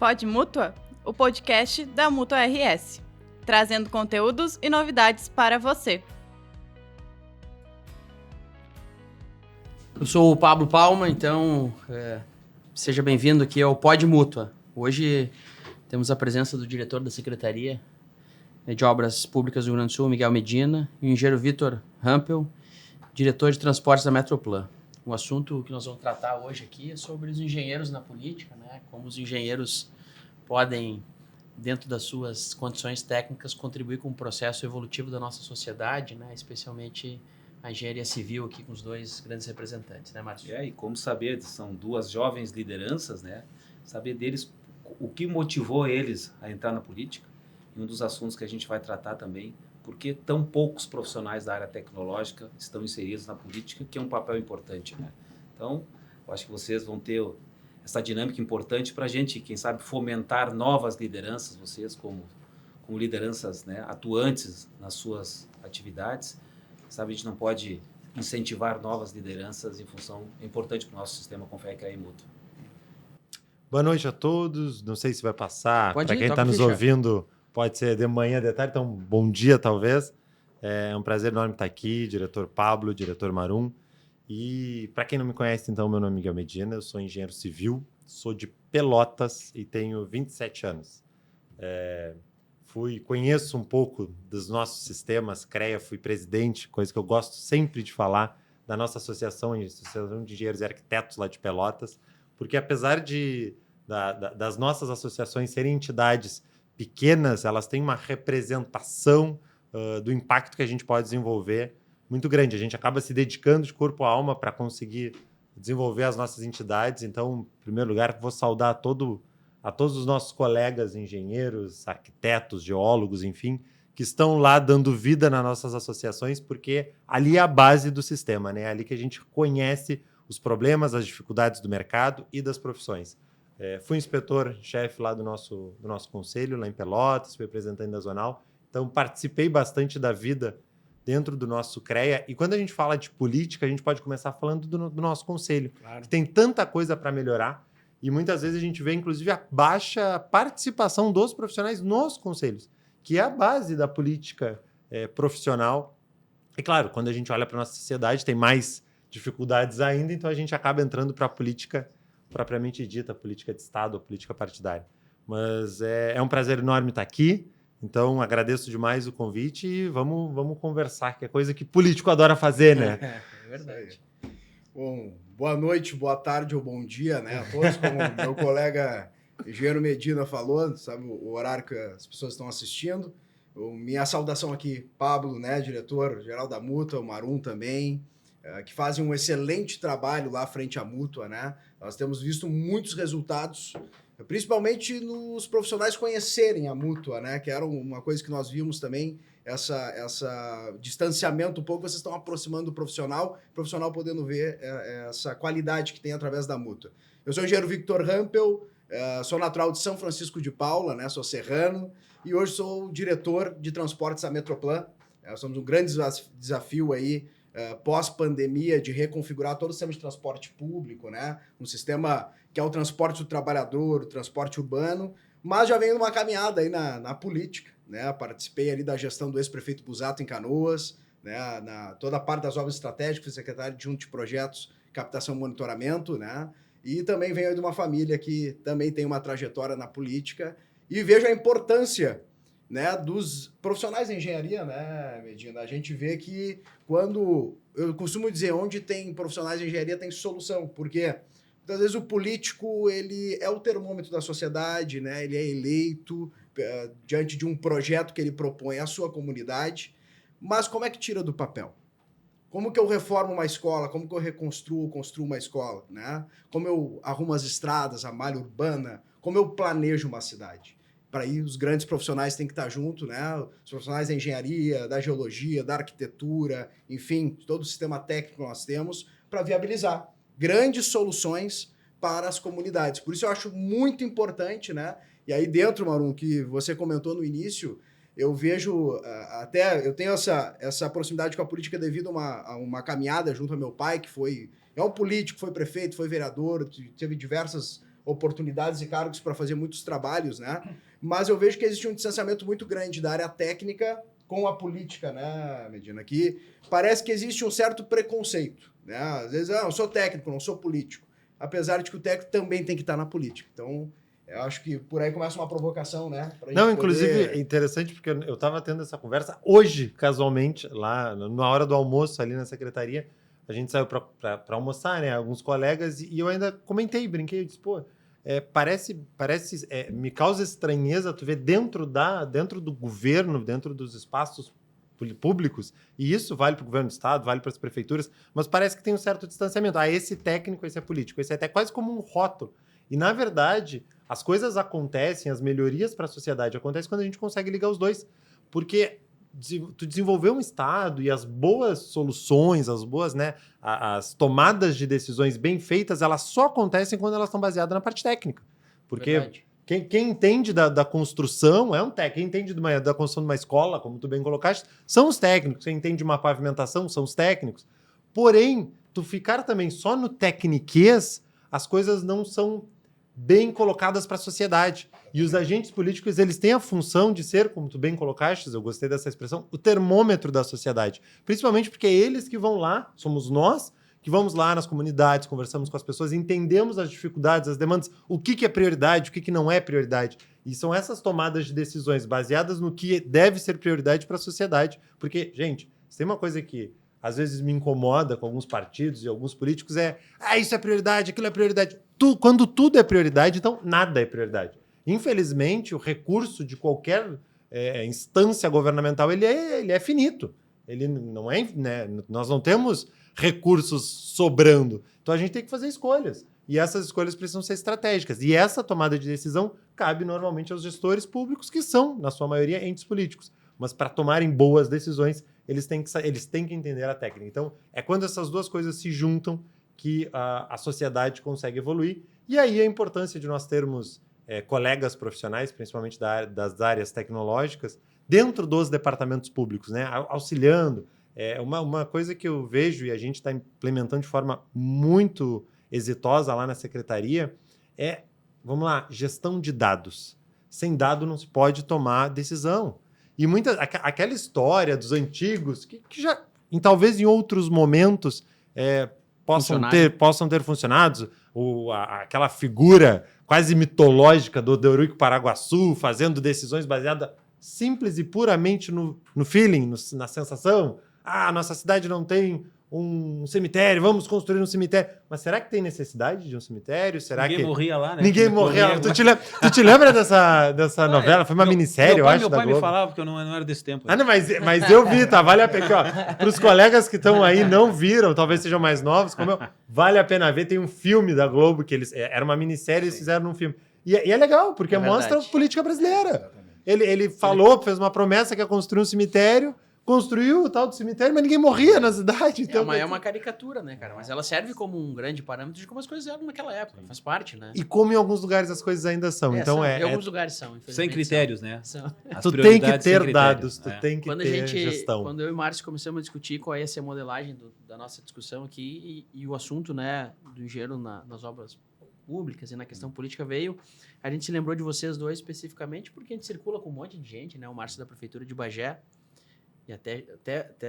Pod Mútua, o podcast da Mútua RS, trazendo conteúdos e novidades para você. Eu sou o Pablo Palma, então seja bem-vindo aqui ao Pod Mútua. Hoje temos a presença do diretor da Secretaria de Obras Públicas do Rio Grande do Sul, Miguel Medina, e o engenheiro Vitor Rampel, diretor de transportes da Metroplan. O assunto que nós vamos tratar hoje aqui é sobre os engenheiros na política, né? Como os engenheiros podem, dentro das suas condições técnicas, contribuir com o processo evolutivo da nossa sociedade, né? Especialmente a engenharia civil aqui com os dois grandes representantes, né, Márcio? E como saber, são duas jovens lideranças, né? Saber deles o que motivou eles a entrar na política. E um dos assuntos que a gente vai tratar também, porque tão poucos profissionais da área tecnológica estão inseridos na política, que é um papel importante, né? Então, eu acho que vocês vão ter essa dinâmica importante para a gente, quem sabe, fomentar novas lideranças, vocês como lideranças, né, atuantes nas suas atividades. Sabe, a gente não pode incentivar novas lideranças em função, é importante para o nosso sistema com fé e CREA mútua. Boa noite a todos, não sei se vai passar, para quem está nos ficha. ouvindo, pode ser de manhã, de tarde, então bom dia talvez. É um prazer enorme estar aqui, diretor Pablo, diretor Marum. E para quem não me conhece, então, meu nome é Miguel Medina, eu sou engenheiro civil, sou de Pelotas e tenho 27 anos. Conheço um pouco dos nossos sistemas, CREA, fui presidente, coisa que eu gosto sempre de falar, da nossa Associação de Engenheiros e Arquitetos lá de Pelotas, porque apesar das nossas associações serem entidades pequenas, elas têm uma representação do impacto que a gente pode desenvolver muito grande. A gente acaba se dedicando de corpo e alma para conseguir desenvolver as nossas entidades. Então, em primeiro lugar, vou saudar a todos os nossos colegas engenheiros, arquitetos, geólogos, enfim, que estão lá dando vida nas nossas associações, porque ali é a base do sistema, né? É ali que a gente conhece os problemas, as dificuldades do mercado e das profissões. Fui inspetor-chefe lá do nosso conselho, lá em Pelotas, fui representante da Zonal, então participei bastante da vida dentro do nosso CREA, e quando a gente fala de política, a gente pode começar falando do nosso conselho, claro, que tem tanta coisa para melhorar, e muitas vezes a gente vê, inclusive, a baixa participação dos profissionais nos conselhos, que é a base da política profissional. E, claro, quando a gente olha para a nossa sociedade, tem mais dificuldades ainda, então a gente acaba entrando para a política propriamente dita, política de Estado ou política partidária. Mas é um prazer enorme estar aqui, então agradeço demais o convite e vamos conversar, que é coisa que político adora fazer, né? É verdade. Bom, boa noite, boa tarde ou bom dia, né, a todos, como meu colega engenheiro Medina falou, sabe o horário que as pessoas estão assistindo. Minha saudação aqui, Pablo, né, diretor-geral da Mútua, o Marum também, que fazem um excelente trabalho lá frente à Mútua, né? Nós temos visto muitos resultados, principalmente nos profissionais conhecerem a Mútua, né, que era uma coisa que nós vimos também, essa distanciamento um pouco, vocês estão aproximando o profissional podendo ver essa qualidade que tem através da Mútua. Eu sou o engenheiro Vitor Rampel, sou natural de São Francisco de Paula, né, sou serrano, e hoje sou o diretor de transportes da Metroplan. Somos um grande desafio aí, pós-pandemia, de reconfigurar todo o sistema de transporte público, né, um sistema que é o transporte do trabalhador, o transporte urbano, mas já vem numa caminhada aí na política, né? Participei ali da gestão do ex-prefeito Busato em Canoas, né? Toda a parte das obras estratégicas, fui secretário adjunto de projetos, captação e monitoramento, né? E também venho de uma família que também tem uma trajetória na política e vejo a importância, né, dos profissionais da engenharia, né, Medina? A gente vê que quando, eu costumo dizer, onde tem profissionais de engenharia tem solução, porque muitas vezes o político, ele é o termômetro da sociedade, né? Ele é eleito diante de um projeto que ele propõe à sua comunidade, mas como é que tira do papel? Como que eu reformo uma escola? Como que eu construo uma escola? Né? Como eu arrumo as estradas, a malha urbana? Como eu planejo uma cidade? Para aí os grandes profissionais têm que estar junto, né? Os profissionais da engenharia, da geologia, da arquitetura, enfim, todo o sistema técnico que nós temos para viabilizar grandes soluções para as comunidades. Por isso eu acho muito importante, né? E aí dentro, Marum, que você comentou no início, eu vejo, até eu tenho essa proximidade com a política devido a uma caminhada junto ao meu pai, que é um político, foi prefeito, foi vereador, teve diversas oportunidades e cargos para fazer muitos trabalhos, né? Mas eu vejo que existe um distanciamento muito grande da área técnica com a política, né, Medina? Que parece que existe um certo preconceito, né? Às vezes, eu sou técnico, não sou político. Apesar de que o técnico também tem que estar na política. Então, eu acho que por aí começa uma provocação, né? Não, inclusive, é interessante porque eu estava tendo essa conversa hoje, casualmente, lá na hora do almoço ali na secretaria. A gente saiu para almoçar, né? Alguns colegas, e eu ainda comentei, brinquei, eu disse, pô, me causa estranheza tu ver dentro do governo, dentro dos espaços públicos, e isso vale para o governo do estado, vale para as prefeituras, mas parece que tem um certo distanciamento. Esse técnico, esse é político, esse é até quase como um rótulo. E, na verdade, as coisas acontecem, as melhorias para a sociedade acontecem quando a gente consegue ligar os dois. Porque tu desenvolver um estado e as boas soluções, as boas, né, as tomadas de decisões bem feitas, elas só acontecem quando elas estão baseadas na parte técnica. Porque quem entende da construção é um técnico. Quem entende da construção de uma escola, como tu bem colocaste, são os técnicos. Quem entende de uma pavimentação são os técnicos. Porém, tu ficar também só no tecniquez, as coisas não são bem colocadas para a sociedade. E os agentes políticos, eles têm a função de ser, como tu bem colocaste, eu gostei dessa expressão, o termômetro da sociedade. Principalmente porque é eles que vão lá, somos nós, que vamos lá nas comunidades, conversamos com as pessoas, entendemos as dificuldades, as demandas, o que é prioridade, o que não é prioridade. E são essas tomadas de decisões baseadas no que deve ser prioridade para a sociedade. Porque, gente, se tem uma coisa que às vezes me incomoda com alguns partidos e alguns políticos isso é prioridade, aquilo é prioridade. Quando tudo é prioridade, então nada é prioridade. Infelizmente, o recurso de qualquer instância governamental, ele é finito. Ele não é, né, nós não temos recursos sobrando. Então a gente tem que fazer escolhas. E essas escolhas precisam ser estratégicas. E essa tomada de decisão cabe normalmente aos gestores públicos, que são, na sua maioria, entes políticos. Mas para tomarem boas decisões, eles têm que entender a técnica. Então, é quando essas duas coisas se juntam que a sociedade consegue evoluir. E aí a importância de nós termos colegas profissionais, principalmente das áreas tecnológicas, dentro dos departamentos públicos, né? Auxiliando. Uma coisa que eu vejo e a gente está implementando de forma muito exitosa lá na secretaria vamos lá, gestão de dados. Sem dado não se pode tomar decisão. E aquela história dos antigos, que já, talvez em outros momentos, possam ter funcionado, aquela figura quase mitológica do Eurico Paraguaçu, fazendo decisões baseadas simples e puramente no feeling, na sensação. Nossa cidade não tem um cemitério, vamos construir um cemitério. Mas será que tem necessidade de um cemitério? Ninguém morria lá, né? Ninguém morria. Tu te lembra dessa novela? Foi uma minissérie, eu acho, da Globo. Meu pai me falava, porque eu não era desse tempo. Não, mas eu vi, tá? Vale a pena. Para os colegas que estão aí não viram, talvez sejam mais novos, como eu, vale a pena ver. Tem um filme da Globo, que era uma minissérie, eles fizeram num filme. E é legal, porque mostra a política brasileira. Ele fez uma promessa que ia construir um cemitério, construiu o tal do cemitério, mas ninguém morria na cidade. Então, é uma caricatura, né, cara? Mas ela serve como um grande parâmetro de como as coisas eram naquela época. Faz parte, né? E como em alguns lugares as coisas ainda são. Então em alguns lugares são, infelizmente. Sem critérios, né? Tu tem que ter dados, tu tem que ter gestão. Quando eu e o Márcio começamos a discutir qual ia ser a modelagem da nossa discussão aqui e o assunto, né, do engenheiro nas obras públicas e na questão política veio, a gente se lembrou de vocês dois especificamente porque a gente circula com um monte de gente, né? O Márcio da Prefeitura de Bagé. E até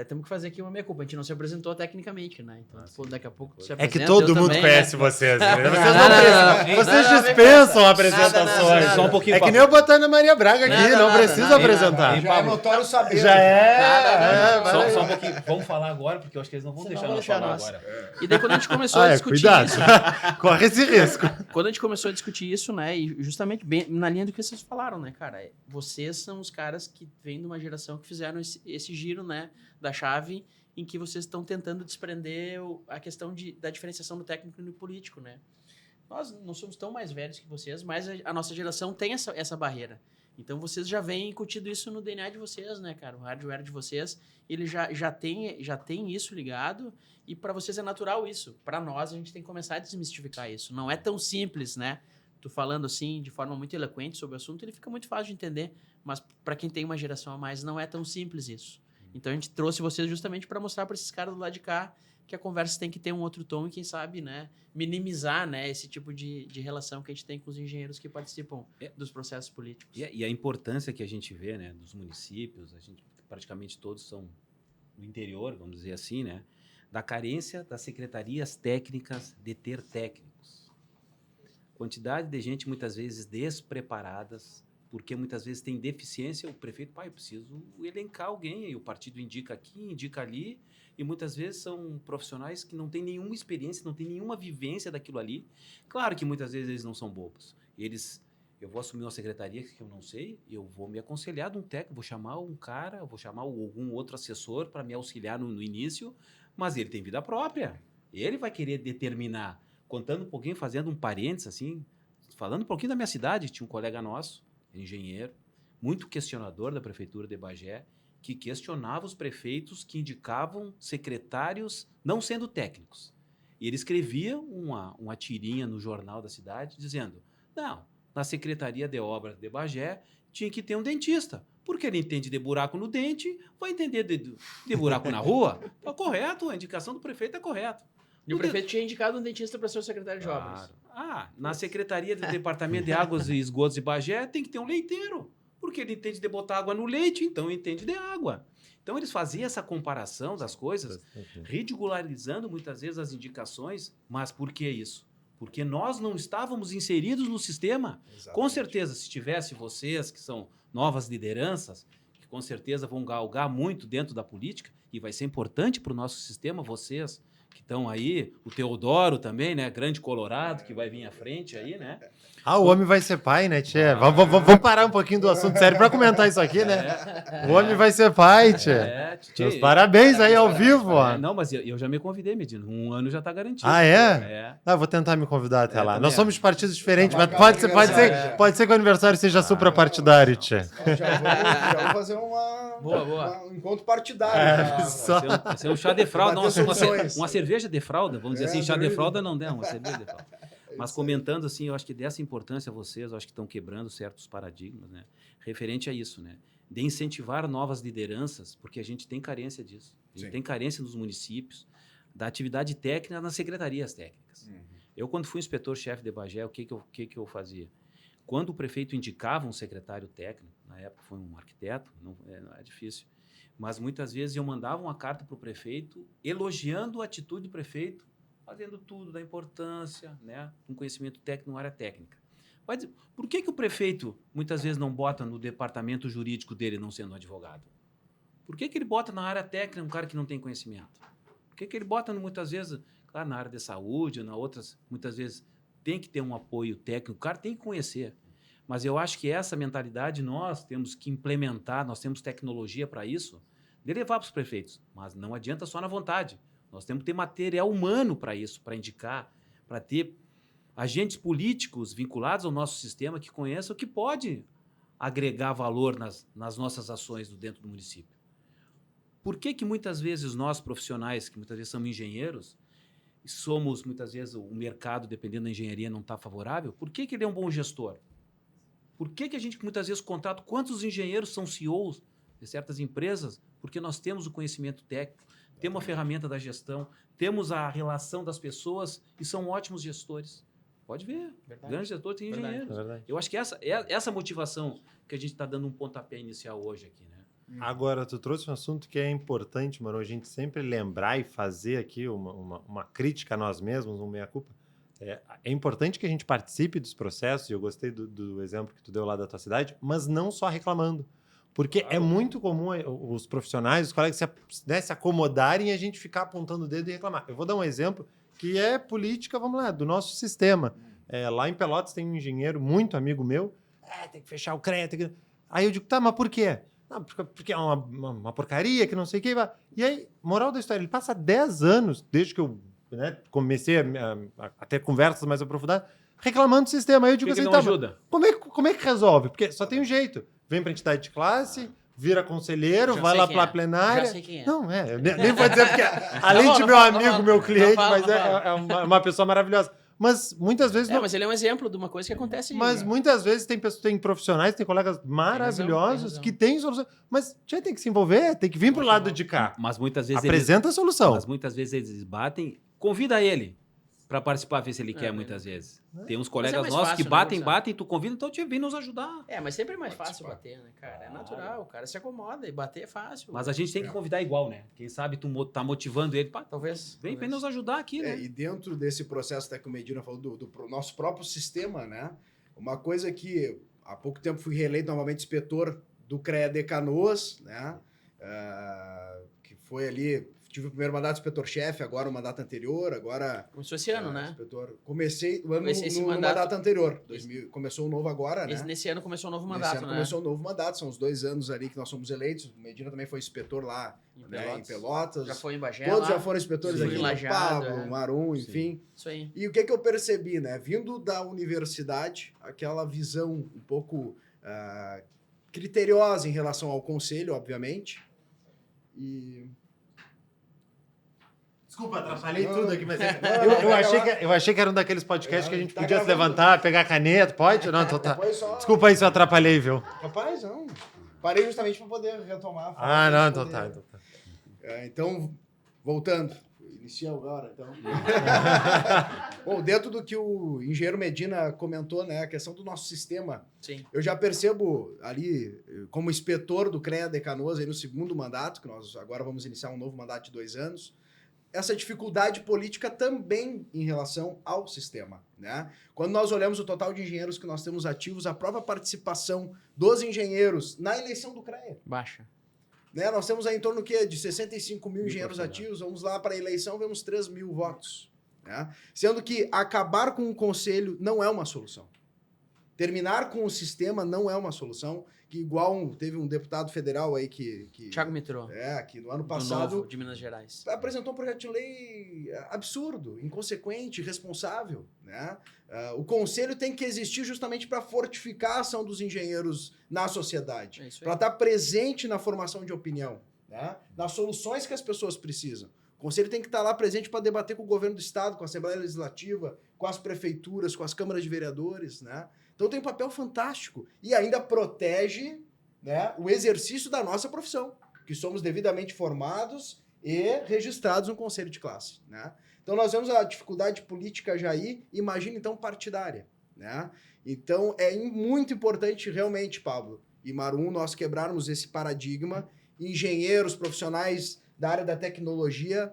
temos que fazer aqui uma meia-culpa. A gente não se apresentou tecnicamente, né? Então, daqui a pouco se apresenta. É que todo mundo também, conhece né? vocês. Né? Vocês dispensam apresentações. Só um pouquinho. É que nem eu botando a Maria Braga aqui, não precisa apresentar. Já é notório saber. Já é. Só um pouquinho. Vamos falar agora, porque eu acho que eles não vão deixar nós falar agora. E daí quando a gente começou a discutir cuidado. isso... Corre esse risco. Quando a gente começou a discutir isso, né? E justamente bem na linha do que vocês falaram, né, cara? Vocês são os caras que vêm de uma geração que fizeram esse giro, né? Da chave em que vocês estão tentando desprender a questão da diferenciação do técnico e do político, né? Nós não somos tão mais velhos que vocês, mas a nossa geração tem essa barreira. Então, vocês já vêm incutido isso no DNA de vocês, né, cara? O hardware de vocês, ele já tem isso ligado e para vocês é natural isso. Para nós, a gente tem que começar a desmistificar isso. Não é tão simples, né? Tu falando assim, de forma muito eloquente sobre o assunto, ele fica muito fácil de entender, mas para quem tem uma geração a mais, não é tão simples isso. Então, a gente trouxe vocês justamente para mostrar para esses caras do lado de cá que a conversa tem que ter um outro tom e, quem sabe, né, minimizar, né, esse tipo de relação que a gente tem com os engenheiros que participam dos processos políticos. E a importância que a gente vê, né, dos municípios, praticamente todos são do interior, vamos dizer assim, né, da carência das secretarias técnicas de ter técnicos. Quantidade de gente, muitas vezes, despreparadas, porque muitas vezes tem deficiência, o prefeito, eu preciso elencar alguém, e o partido indica aqui, indica ali, e muitas vezes são profissionais que não têm nenhuma experiência, não têm nenhuma vivência daquilo ali. Claro que muitas vezes eles não são bobos. Eu vou assumir uma secretaria que eu não sei, eu vou me aconselhar de um técnico, vou chamar um cara, vou chamar algum outro assessor para me auxiliar no início, mas ele tem vida própria. Ele vai querer determinar. Contando um pouquinho, fazendo um parênteses, assim, falando um pouquinho da minha cidade, tinha um colega nosso, engenheiro, muito questionador da prefeitura de Bagé, que questionava os prefeitos que indicavam secretários não sendo técnicos. E ele escrevia uma tirinha no jornal da cidade dizendo, não, na Secretaria de Obras de Bagé tinha que ter um dentista, porque ele entende de buraco no dente, vai entender de buraco na rua. Tá correto, a indicação do prefeito é correta. E o prefeito tinha indicado um dentista para ser o secretário de obras. Na Secretaria do Departamento de Águas e Esgotos de Bagé tem que ter um leiteiro, porque ele entende de botar água no leite, então entende de água. Então eles faziam essa comparação das coisas, ridicularizando muitas vezes as indicações, mas por que isso? Porque nós não estávamos inseridos no sistema. Exatamente. Com certeza, se tivesse vocês, que são novas lideranças, que com certeza vão galgar muito dentro da política, e vai ser importante para o nosso sistema, vocês que estão aí, o Teodoro também, né? Grande Colorado, que vai vir à frente aí, né? O homem vai ser pai, né, tchê? Vamos parar um pouquinho do assunto sério para comentar isso aqui, né? O homem vai ser pai, tchê. Meus parabéns aí ao vivo, ó. Não, mas eu já me convidei, Medina. 1 ano já está garantido. Ah, é? Vou tentar me convidar até lá. Nós somos partidos diferentes, Tá mas pode ser que o aniversário seja suprapartidário, tchê. Já vou fazer um encontro partidário. Vai ser um chá de fralda, Vai ter uma soluções. cerveja de fralda, vamos dizer assim. Chá de fralda não, uma cerveja de fralda. Mas Isso aí. comentando assim, eu acho que dessa importância vocês, eu acho que estão quebrando certos paradigmas, né? Referente a isso, né? De incentivar novas lideranças, porque a gente tem carência disso. A gente Sim. tem carência nos municípios, da atividade técnica nas secretarias técnicas. Eu, quando fui inspetor-chefe de Bagé, o que eu fazia? Quando o prefeito indicava um secretário técnico, na época foi um arquiteto, não é difícil, mas muitas vezes eu mandava uma carta para o prefeito elogiando a atitude do prefeito, fazendo tudo da importância, né, um conhecimento técnico na área técnica. Mas por que o prefeito muitas vezes não bota no departamento jurídico dele não sendo um advogado? Por que ele bota na área técnica um cara que não tem conhecimento? Por que ele bota muitas vezes, claro, na área de saúde, na outras, muitas vezes tem que ter um apoio técnico, o cara tem que conhecer. Mas eu acho que essa mentalidade nós temos que implementar, nós temos tecnologia para isso, de levar para os prefeitos. Mas não adianta só na vontade. Nós temos que ter material humano para isso, para indicar, para ter agentes políticos vinculados ao nosso sistema que conheçam, que pode agregar valor nas nossas ações dentro do município. Por que muitas vezes nós, profissionais, que muitas vezes somos engenheiros, somos, muitas vezes, o mercado, dependendo da engenharia, não está favorável? Por que ele é um bom gestor? Por que a gente, muitas vezes, contrata quantos engenheiros são CEOs de certas empresas? Porque nós temos o conhecimento técnico, temos a ferramenta da gestão, temos a relação das pessoas e são ótimos gestores. Pode ver, grandes gestores têm engenheiros. Eu acho que essa motivação que a gente está dando um pontapé inicial hoje aqui, né? Agora, tu trouxe um assunto que é importante, mano, a gente sempre lembrar e fazer aqui uma crítica a nós mesmos, uma meia-culpa. É importante que a gente participe dos processos, e eu gostei do exemplo que tu deu lá da tua cidade, mas não só reclamando. Porque é muito comum os profissionais, os colegas se acomodarem e a gente ficar apontando o dedo e reclamar. Eu vou dar um exemplo que é política, vamos lá, do nosso sistema. Lá em Pelotas tem um engenheiro muito amigo meu, tem que fechar o CREA. Aí eu digo, tá, mas por quê? Não, porque é uma porcaria, que não sei o quê. E aí, moral da história, ele passa 10 anos, desde que eu comecei a ter conversas mais aprofundadas, reclamando do sistema. Aí eu digo Por que assim, não ajuda? Como é que resolve? Porque só tem um jeito. Vem para a entidade de classe, vira conselheiro, vai lá para a plenária. Já sei quem é. Não, nem vou dizer porque, além de meu amigo, meu cliente, mas é uma pessoa maravilhosa. mas muitas vezes... Mas ele é um exemplo de uma coisa que acontece. Mas muitas vezes tem profissionais, tem colegas maravilhosos razão. que têm solução. Mas já tem que se envolver, tem que vir pro lado de cá. Mas muitas vezes Apresenta a solução. Mas muitas vezes eles batem, convida ele para participar, ver se ele quer muitas vezes. Tem uns colegas mais nossos fácil, que né, batem, tu convida, então vem nos ajudar. Mas sempre é mais fácil bater, né, cara? É natural, o cara se acomoda e bater é fácil. Mas a gente tem que convidar igual, né? Quem sabe tu tá motivando ele, pá, Talvez. vem nos ajudar aqui, né? E dentro desse processo até que o Medina falou do nosso próprio sistema, né? Uma coisa que há pouco tempo fui reeleito novamente inspetor do CREA de Canoas, né? Que foi ali, tive o primeiro mandato de inspetor-chefe, agora o mandato anterior, agora... Começou esse ano, né? Comecei o ano Esse no mandato anterior. Começou o novo agora, né? Nesse ano começou um novo Nesse mandato, ano né? começou o novo mandato, são os 2 anos ali que nós somos eleitos. O Medina também foi inspetor lá em Pelotas. Já foi em Bagé. Todos lá. já foram inspetores Sim. aqui, o Lajeado, Pablo, o Marum, enfim. Isso aí. E o que eu percebi, né? Vindo da universidade, aquela visão um pouco criteriosa em relação ao conselho, obviamente. E... Desculpa, atrapalhei Não, tudo aqui, mas não, eu achei que era um daqueles podcasts que a gente Tá podia se gravando. levantar, pegar a caneta, pode? Não, então tá. Depois só... Desculpa aí se eu atrapalhei, viu? Rapaz, não. Parei justamente para poder retomar. Ah, não, então tá. Então, voltando. Inicia agora, então. Bom, dentro do que o engenheiro Medina comentou, né, a questão do nosso sistema, Sim. eu já percebo ali, como inspetor do CREA de Canoas, aí no segundo mandato, que nós agora vamos iniciar um novo mandato de 2 anos, essa dificuldade política também em relação ao sistema, né? Quando nós olhamos o total de engenheiros que nós temos ativos, a própria participação dos engenheiros na eleição do CREA, Baixa. né? Nós temos aí em torno de 65 mil engenheiros ativos, vamos lá para a eleição, vemos 3 mil votos, né? Sendo que acabar com o conselho não é uma solução. Terminar com o sistema não é uma solução, que igual teve um deputado federal aí que Thiago Mitrô. que no ano Do passado Novo, de Minas Gerais. apresentou um projeto de lei absurdo, inconsequente, irresponsável, né? O conselho tem que existir justamente para fortificar a ação dos engenheiros na sociedade, É isso aí. para estar presente na formação de opinião, né? Nas soluções que as pessoas precisam. O conselho tem que estar lá presente para debater com o governo do estado, com a Assembleia Legislativa, com as prefeituras, com as câmaras de vereadores, né? Então tem um papel fantástico e ainda protege, né, o exercício da nossa profissão, que somos devidamente formados e registrados no conselho de classe, né? Então nós vemos a dificuldade política já aí, imagina então partidária, né? Então é muito importante realmente, Pablo e Marum, nós quebrarmos esse paradigma. Engenheiros, profissionais da área da tecnologia,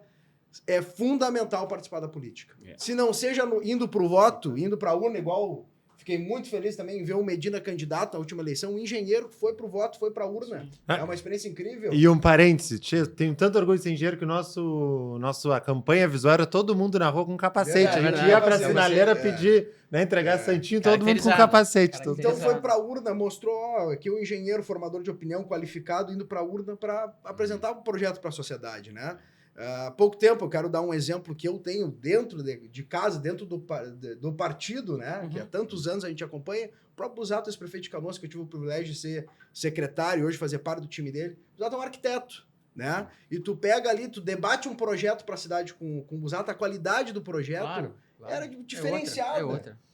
é fundamental participar da política. Se não seja indo para o voto, indo para a urna, igual... Fiquei muito feliz também em ver o Medina candidato na última eleição, um engenheiro que foi pro voto, foi pra urna. É uma experiência incrível. E um parêntese, tenho tanto orgulho de ser engenheiro que a campanha visual era todo mundo na rua com capacete. Verdade, a gente né? ia pra Capacete, sinaleira pedir, né, entregar santinho, todo mundo com capacete. Então foi pra urna, mostrou que o engenheiro, formador de opinião, qualificado, indo pra urna para apresentar um projeto para a sociedade, né? Há pouco tempo, eu quero dar um exemplo que eu tenho dentro de casa, dentro do partido, né? Que há tantos anos a gente acompanha. O próprio Busato, ex-prefeito de Canoas, que eu tive o privilégio de ser secretário e hoje fazer parte do time dele. O Busato é um arquiteto, né? E tu pega ali, tu debate um projeto para a cidade com o Busato, a qualidade do projeto era diferenciada. É outra.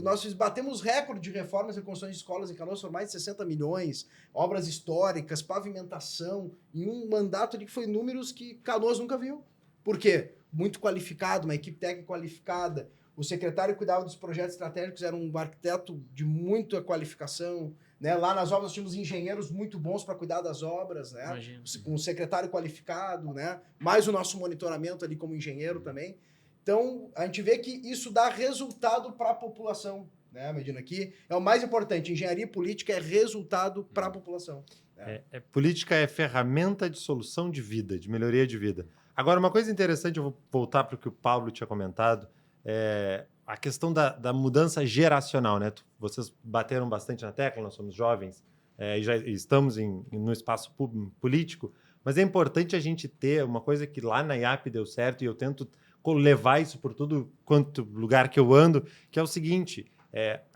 Nós batemos recorde de reformas e reconstruções de escolas em Canoas por mais de 60 milhões, obras históricas, pavimentação, em um mandato ali que foi números que Canoas nunca viu. Por quê? Muito qualificado, uma equipe técnica qualificada. O secretário que cuidava dos projetos estratégicos era um arquiteto de muita qualificação, né? Lá nas obras nós tínhamos engenheiros muito bons para cuidar das obras, né? Imagino. Com um secretário qualificado, né? Mais o nosso monitoramento ali como engenheiro também. Então, a gente vê que isso dá resultado para a população, né, Medina? Aqui é o mais importante. Engenharia política é resultado para a população. Né? Política é ferramenta de solução de vida, de melhoria de vida. Agora, uma coisa interessante, eu vou voltar para o que o Pablo tinha comentado, é a questão da mudança geracional, né? Vocês bateram bastante na tecla, nós somos jovens e já estamos no espaço político, mas é importante a gente ter uma coisa que lá na IAP deu certo e eu tento levar isso por tudo quanto lugar que eu ando, que é o seguinte,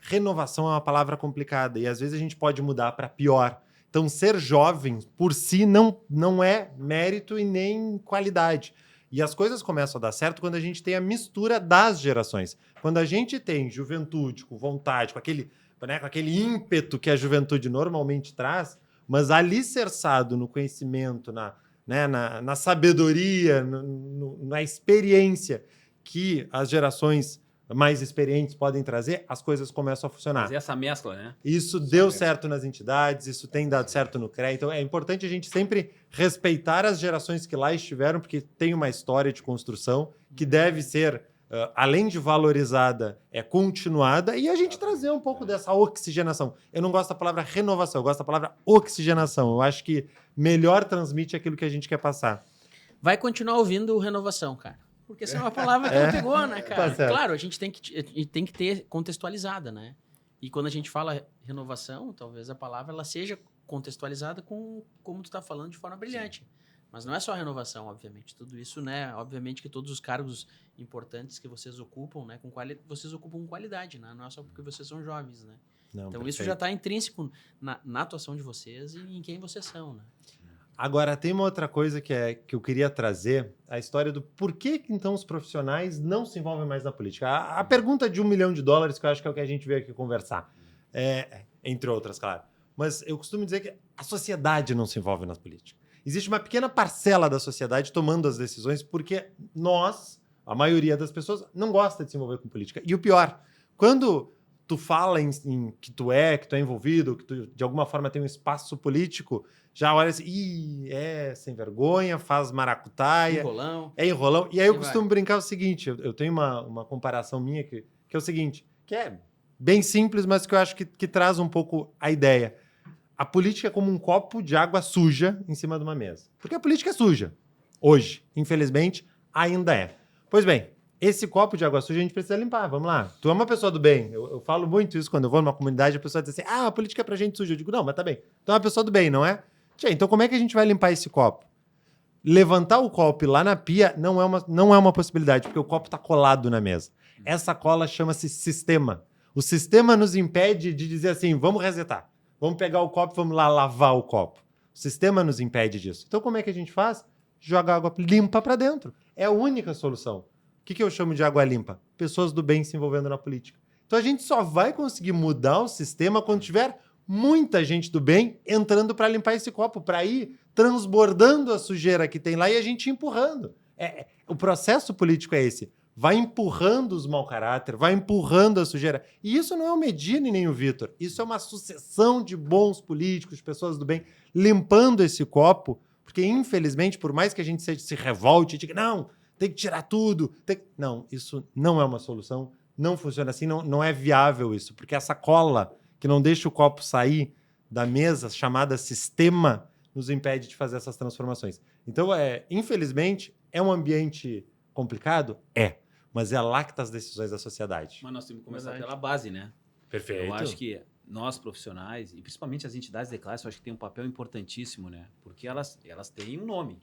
renovação é uma palavra complicada e às vezes a gente pode mudar para pior. Então, ser jovem por si não é mérito e nem qualidade. E as coisas começam a dar certo quando a gente tem a mistura das gerações. Quando a gente tem juventude com vontade, com aquele, né, com aquele ímpeto que a juventude normalmente traz, mas alicerçado no conhecimento, na sabedoria, na experiência que as gerações mais experientes podem trazer, as coisas começam a funcionar. Fazer essa mescla, né? Isso deu certo nas entidades, isso tem dado certo no CREA. Então é importante a gente sempre respeitar as gerações que lá estiveram, porque tem uma história de construção que deve ser, além de valorizada, continuada, e a gente trazer um pouco dessa oxigenação. Eu não gosto da palavra renovação, eu gosto da palavra oxigenação. Eu acho que melhor transmite aquilo que a gente quer passar. Vai continuar ouvindo renovação, cara. Porque essa é uma palavra que não pegou, né, cara? Tá certo. Claro, a gente tem que ter contextualizada, né? E quando a gente fala renovação, talvez a palavra ela seja contextualizada com como tu tá falando de forma brilhante. Mas não é só renovação, obviamente. Tudo isso, né? Obviamente que todos os cargos importantes que vocês ocupam, né? Vocês ocupam com qualidade, né? Não é só porque vocês são jovens, né? Não, Então perfeito. isso já está intrínseco na atuação de vocês e em quem vocês são, né? Agora, tem uma outra coisa que eu queria trazer, a história do porquê que, então, os profissionais não se envolvem mais na política. A pergunta de $1 milhão, que eu acho que é o que a gente veio aqui conversar, entre outras, claro. Mas eu costumo dizer que a sociedade não se envolve na política. Existe uma pequena parcela da sociedade tomando as decisões porque nós, a maioria das pessoas, não gosta de se envolver com política. E o pior, quando tu fala que tu é envolvido, que tu de alguma forma tem um espaço político, já olha assim, sem vergonha, faz maracutaia. Enrolão. É enrolão. E aí eu E costumo brincar o seguinte, eu tenho uma comparação minha que é o seguinte, que é bem simples, mas que eu acho que traz um pouco a ideia. A política é como um copo de água suja em cima de uma mesa. Porque a política é suja. Hoje, infelizmente, ainda é. Pois bem, esse copo de água suja a gente precisa limpar. Vamos lá. Tu é uma pessoa do bem. Eu falo muito isso quando eu vou numa comunidade, a pessoa diz assim, a política é pra gente suja. Eu digo, não, mas tá bem. Tu é uma pessoa do bem, não é? Tchê, então como é que a gente vai limpar esse copo? Levantar o copo e ir lá na pia não é uma possibilidade, porque o copo tá colado na mesa. Essa cola chama-se sistema. O sistema nos impede de dizer assim, vamos resetar. Vamos pegar o copo e vamos lá lavar o copo. O sistema nos impede disso. Então como é que a gente faz? Joga água limpa para dentro. É a única solução. O que eu chamo de água limpa? Pessoas do bem se envolvendo na política. Então a gente só vai conseguir mudar o sistema quando tiver muita gente do bem entrando para limpar esse copo, para ir transbordando a sujeira que tem lá e a gente empurrando. O processo político é esse. Vai empurrando os mau caráter, vai empurrando a sujeira. E isso não é o Medina e nem o Vitor. Isso é uma sucessão de bons políticos, de pessoas do bem, limpando esse copo, porque infelizmente, por mais que a gente se revolte e diga, não, tem que tirar tudo. Não, isso não é uma solução, não funciona assim, não é viável isso, porque essa cola que não deixa o copo sair da mesa, chamada sistema, nos impede de fazer essas transformações. Então, infelizmente, é um ambiente complicado? Mas é lá que estão as decisões da sociedade. Mas nós temos que começar pela base, né? Perfeito. Eu acho que nós, profissionais, e principalmente as entidades de classe, eu acho que tem um papel importantíssimo, né? Porque elas têm um nome.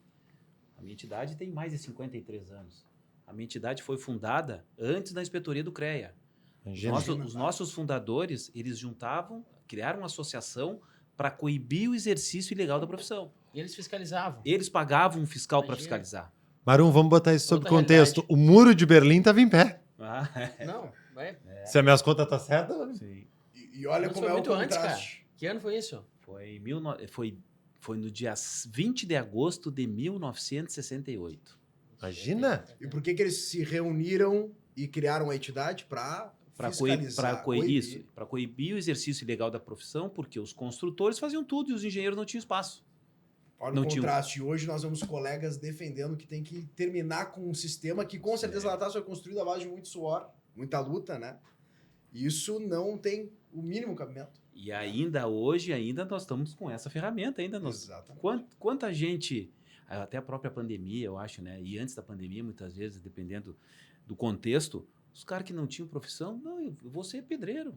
A minha entidade tem mais de 53 anos. A minha entidade foi fundada antes da inspetoria do CREA. Os nossos fundadores, eles criaram uma associação para coibir o exercício ilegal da profissão. E eles fiscalizavam. Eles pagavam um fiscal para fiscalizar. Marum, vamos botar isso sob Outra contexto. realidade. O muro de Berlim estava em pé. Não, vai. Se as minhas contas estão certas, Sim. E olha Mas como foi é o muito antes, contraste. cara. Que ano foi isso? Foi no dia 20 de agosto de 1968. imagina. E por que eles se reuniram e criaram a entidade para fiscalizar? Para coibir o exercício ilegal da profissão, porque os construtores faziam tudo e os engenheiros não tinham espaço. Olha Não o tinha um- contraste. Hoje nós vemos colegas defendendo que tem que terminar com um sistema que com certeza lá atrás foi construído à base de muito suor, muita luta, né? E isso não tem o mínimo cabimento. E ainda hoje, nós estamos com essa ferramenta. Exatamente. Quanta gente, até a própria pandemia, eu acho, né? E antes da pandemia, muitas vezes, dependendo do contexto, os caras que não tinham profissão, não, eu vou ser pedreiro,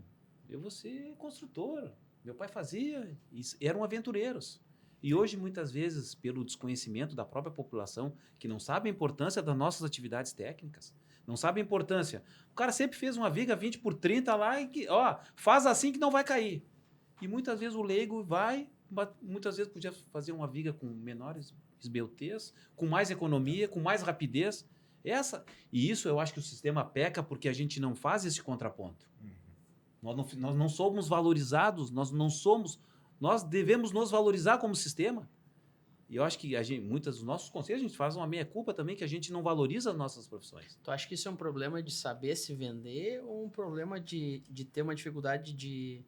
eu vou ser construtor. Meu pai fazia, eram aventureiros. E hoje, muitas vezes, pelo desconhecimento da própria população, que não sabe a importância das nossas atividades técnicas, não sabe a importância. O cara sempre fez uma viga 20 por 30 lá e faz assim que não vai cair. E muitas vezes o leigo vai muitas vezes podia fazer uma viga com menores esbeltez, com mais economia, com mais rapidez. E isso eu acho que o sistema peca porque a gente não faz esse contraponto. Nós não somos valorizados, nós devemos nos valorizar como sistema. E eu acho que muitos dos nossos conselhos, a gente faz uma meia-culpa também, que a gente não valoriza as nossas profissões. Tu acha que isso é um problema de saber se vender ou um problema de ter uma dificuldade de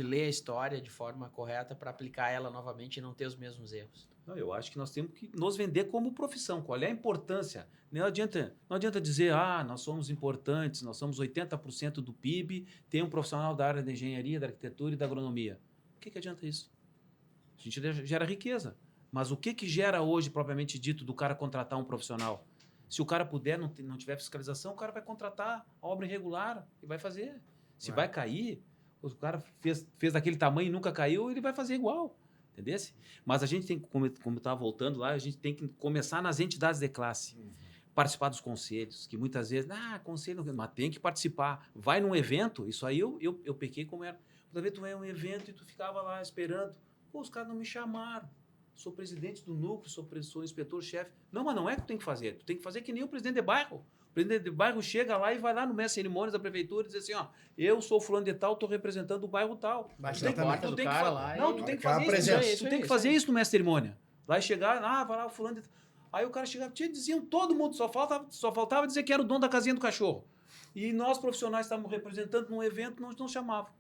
ler a história de forma correta para aplicar ela novamente e não ter os mesmos erros? Não, eu acho que nós temos que nos vender como profissão. Qual é a importância? Não adianta dizer, nós somos importantes, nós somos 80% do PIB, tem um profissional da área da engenharia, da arquitetura e da agronomia. O que adianta isso? A gente gera riqueza. Mas o que gera hoje, propriamente dito, do cara contratar um profissional? Se o cara puder, não tiver fiscalização, o cara vai contratar a obra irregular e vai fazer. Se vai cair, o cara fez daquele tamanho e nunca caiu, ele vai fazer igual. Entendeu? Mas a gente tem que, como eu estava voltando lá, a gente tem que começar nas entidades de classe. Participar dos conselhos, que muitas vezes, conselho, mas tem que participar. Vai num evento, isso aí eu pequei como era. Muitas vezes tu vai a um evento e tu ficava lá esperando. Pô, os caras não me chamaram. Sou presidente do núcleo, sou inspetor-chefe. Não, mas não é que tu tem que fazer. Tu tem que fazer que nem o presidente de bairro. O presidente de bairro chega lá e vai lá no mestre de cerimônias da prefeitura e diz assim, eu sou fulano de tal, estou representando o bairro tal. Tu tem que fazer isso no mestre de cerimônia. Vai chegar, vai lá o fulano de tal. Aí o cara chegava, diziam todo mundo, só faltava dizer que era o dono da casinha do cachorro. E nós, profissionais, estávamos representando num evento, não nos chamavam.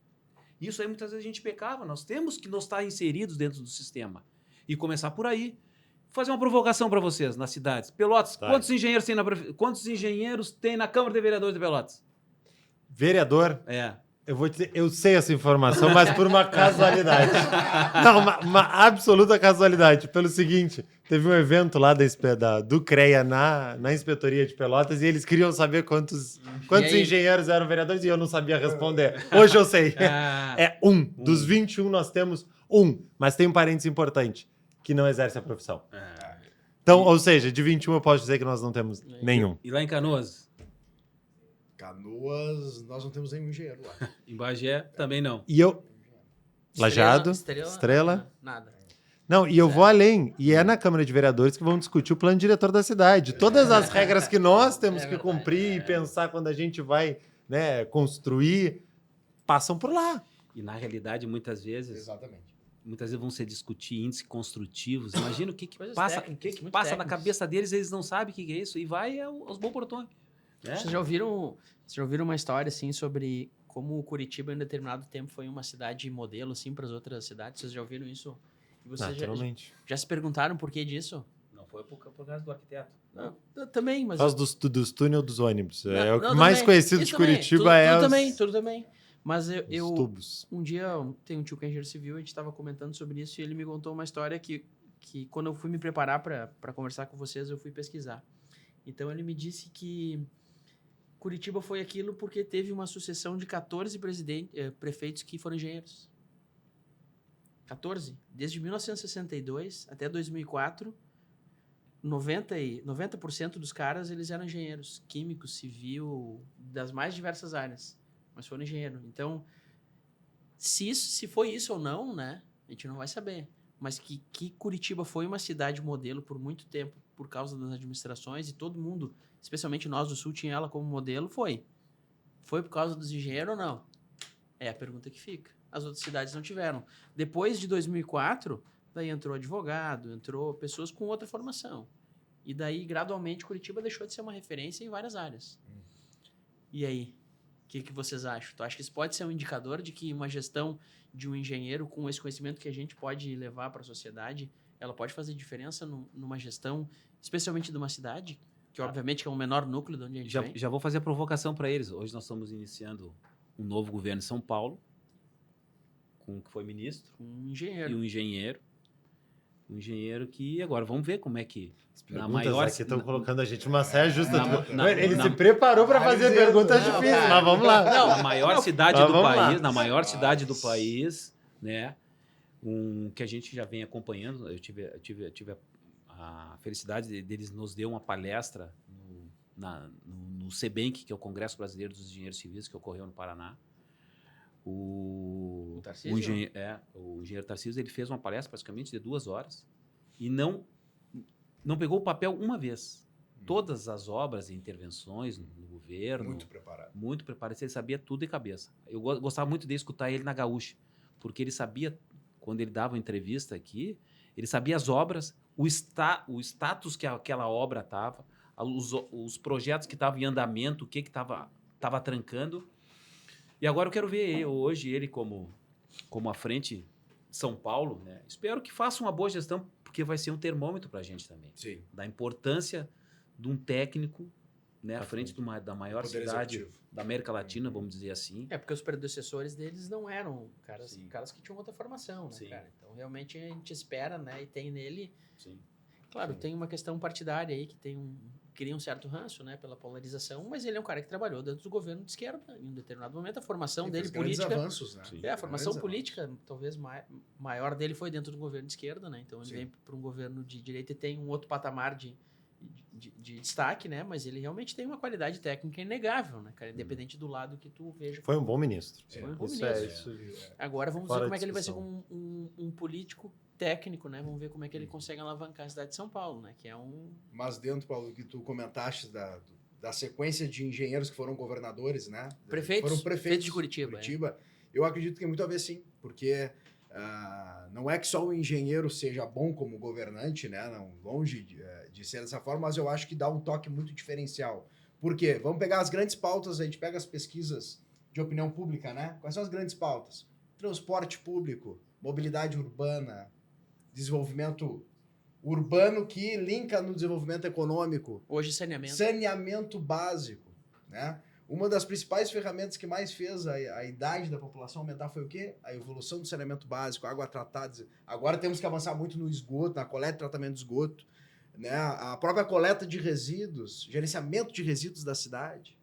Isso aí, muitas vezes, a gente pecava. Nós temos que nos estar inseridos dentro do sistema. E começar por aí. Vou fazer uma provocação para vocês nas cidades. Pelotas, quantos engenheiros tem na Câmara de Vereadores de Pelotas? Vereador? É. Eu vou dizer, eu sei essa informação, mas por uma casualidade. Não, uma absoluta casualidade. Pelo seguinte, teve um evento lá do CREA na Inspetoria de Pelotas e eles queriam saber quantos engenheiros eram vereadores e eu não sabia responder. Hoje eu sei. É um. Dos 21 nós temos um, mas tem um parênteses importante, que não exerce a profissão. Então, ou seja, de 21 eu posso dizer que nós não temos nenhum. E lá em Canoas? Canoas, nós não temos nenhum engenheiro lá. Em Bagé, também não. E eu... Lajeado, Estrela... Nada. Não, e eu vou além. E é na Câmara de Vereadores que vão discutir o plano diretor da cidade. Todas as regras que nós temos que cumprir e pensar quando a gente vai, né, construir, passam por lá. E na realidade, muitas vezes... Exatamente. Muitas vezes vão se discutir índices construtivos. Imagina o que passa técnicas. na cabeça deles, eles não sabem o que é isso. E vai aos bons portões. Vocês já ouviram uma história assim sobre como Curitiba em determinado tempo foi uma cidade modelo assim para as outras cidades? Vocês já ouviram isso? E vocês Naturalmente. já se perguntaram por que disso? Não foi por causa do arquiteto. Não, também, mas... Por causa dos túneis dos ônibus. Não, o que mais também. conhecido Isso de também. Curitiba é tudo também. Mas os tubos. Um dia, tem um tio que é engenheiro civil, a gente estava comentando sobre isso e ele me contou uma história que quando eu fui me preparar para conversar com vocês, eu fui pesquisar. Então ele me disse que Curitiba foi aquilo porque teve uma sucessão de 14 prefeitos que foram engenheiros. 14. Desde 1962 até 2004, 90% dos caras eles eram engenheiros, químicos, civil, das mais diversas áreas, mas foram engenheiros. Então, se foi isso ou não, né, a gente não vai saber. Mas que Curitiba foi uma cidade modelo por muito tempo, por causa das administrações, e todo mundo, especialmente nós do Sul, tinha ela como modelo, foi. Foi por causa dos engenheiros ou não? É a pergunta que fica. As outras cidades não tiveram. Depois de 2004, daí entrou advogado, entrou pessoas com outra formação. E daí, gradualmente, Curitiba deixou de ser uma referência em várias áreas. E aí? O que vocês acham? Tu acha que isso pode ser um indicador de que uma gestão de um engenheiro com esse conhecimento que a gente pode levar para a sociedade, ela pode fazer diferença numa gestão, especialmente de uma cidade, que obviamente é um menor núcleo de onde a gente vem? Já vou fazer a provocação para eles. Hoje nós estamos iniciando um novo governo em São Paulo, com que foi ministro. Um engenheiro. E um engenheiro. Um engenheiro que agora vamos ver como é que... Na maior aqui estão colocando a gente uma saia justa. Ele se preparou para fazer perguntas difíceis, mas vamos lá. Na maior cidade do país, na maior cidade do país, né? Que a gente já vem acompanhando. Eu tive a felicidade deles nos deu uma palestra no CEBENC, que é o Congresso Brasileiro dos Engenheiros Civis, que ocorreu no Paraná. O o engenheiro Tarcísio, ele fez uma palestra praticamente de 2 horas e não pegou o papel uma vez. Todas as obras e intervenções no governo... Muito preparado. Muito preparado. Ele sabia tudo de cabeça. Eu gostava muito de escutar ele na Gaúcha, porque ele sabia, quando ele dava uma entrevista aqui, ele sabia as obras, o status que aquela obra estava, os projetos que estavam em andamento, o que estava trancando. E agora eu quero ver hoje ele como à frente de São Paulo, né? Espero que faça uma boa gestão, porque vai ser um termômetro para a gente também. Sim. Da importância de um técnico, né, à frente da maior Poder cidade executivo. da América Latina, vamos dizer assim. É, porque os predecessores deles não eram Sim. caras que tinham outra formação, né, Sim. cara? Então, realmente, a gente espera, né, e tem nele... Sim. Claro, Sim. tem uma questão partidária aí que cria um certo ranço, né, pela polarização, mas ele é um cara que trabalhou dentro do governo de esquerda. Em um determinado momento, a formação Sim, dele fez grandes política... avanços, né? Sim. É, a formação Grandes política, talvez maior dele foi dentro do governo de esquerda, né? Então ele Sim. vem para um governo de direita e tem um outro patamar de destaque, né? Mas ele realmente tem uma qualidade técnica inegável, né, cara? Independente do lado que tu veja. Foi um bom ministro. É, Foi um bom Isso ministro. isso. Agora vamos Fora ver como de é que ele vai ser discussão. como um político técnico, né? Vamos ver como é que ele consegue alavancar a cidade de São Paulo, né? Que é um... Mas dentro, Paulo, do que tu comentaste da sequência de engenheiros que foram governadores, né? Prefeitos? Foram prefeitos De Curitiba, Eu acredito que tem muito a ver, sim, porque não é que só o engenheiro seja bom como governante, né? Não, longe de ser dessa forma, mas eu acho que dá um toque muito diferencial. Por quê? Vamos pegar as grandes pautas, a gente pega as pesquisas de opinião pública, né? Quais são as grandes pautas? Transporte público, mobilidade urbana, desenvolvimento urbano que linka no desenvolvimento econômico, Hoje saneamento. saneamento básico, né? Uma das principais ferramentas que mais fez a idade da população aumentar foi o quê? A evolução do saneamento básico, água tratada. Agora temos que avançar muito no esgoto, na coleta e tratamento de esgoto, né? A própria coleta de resíduos, gerenciamento de resíduos da cidade.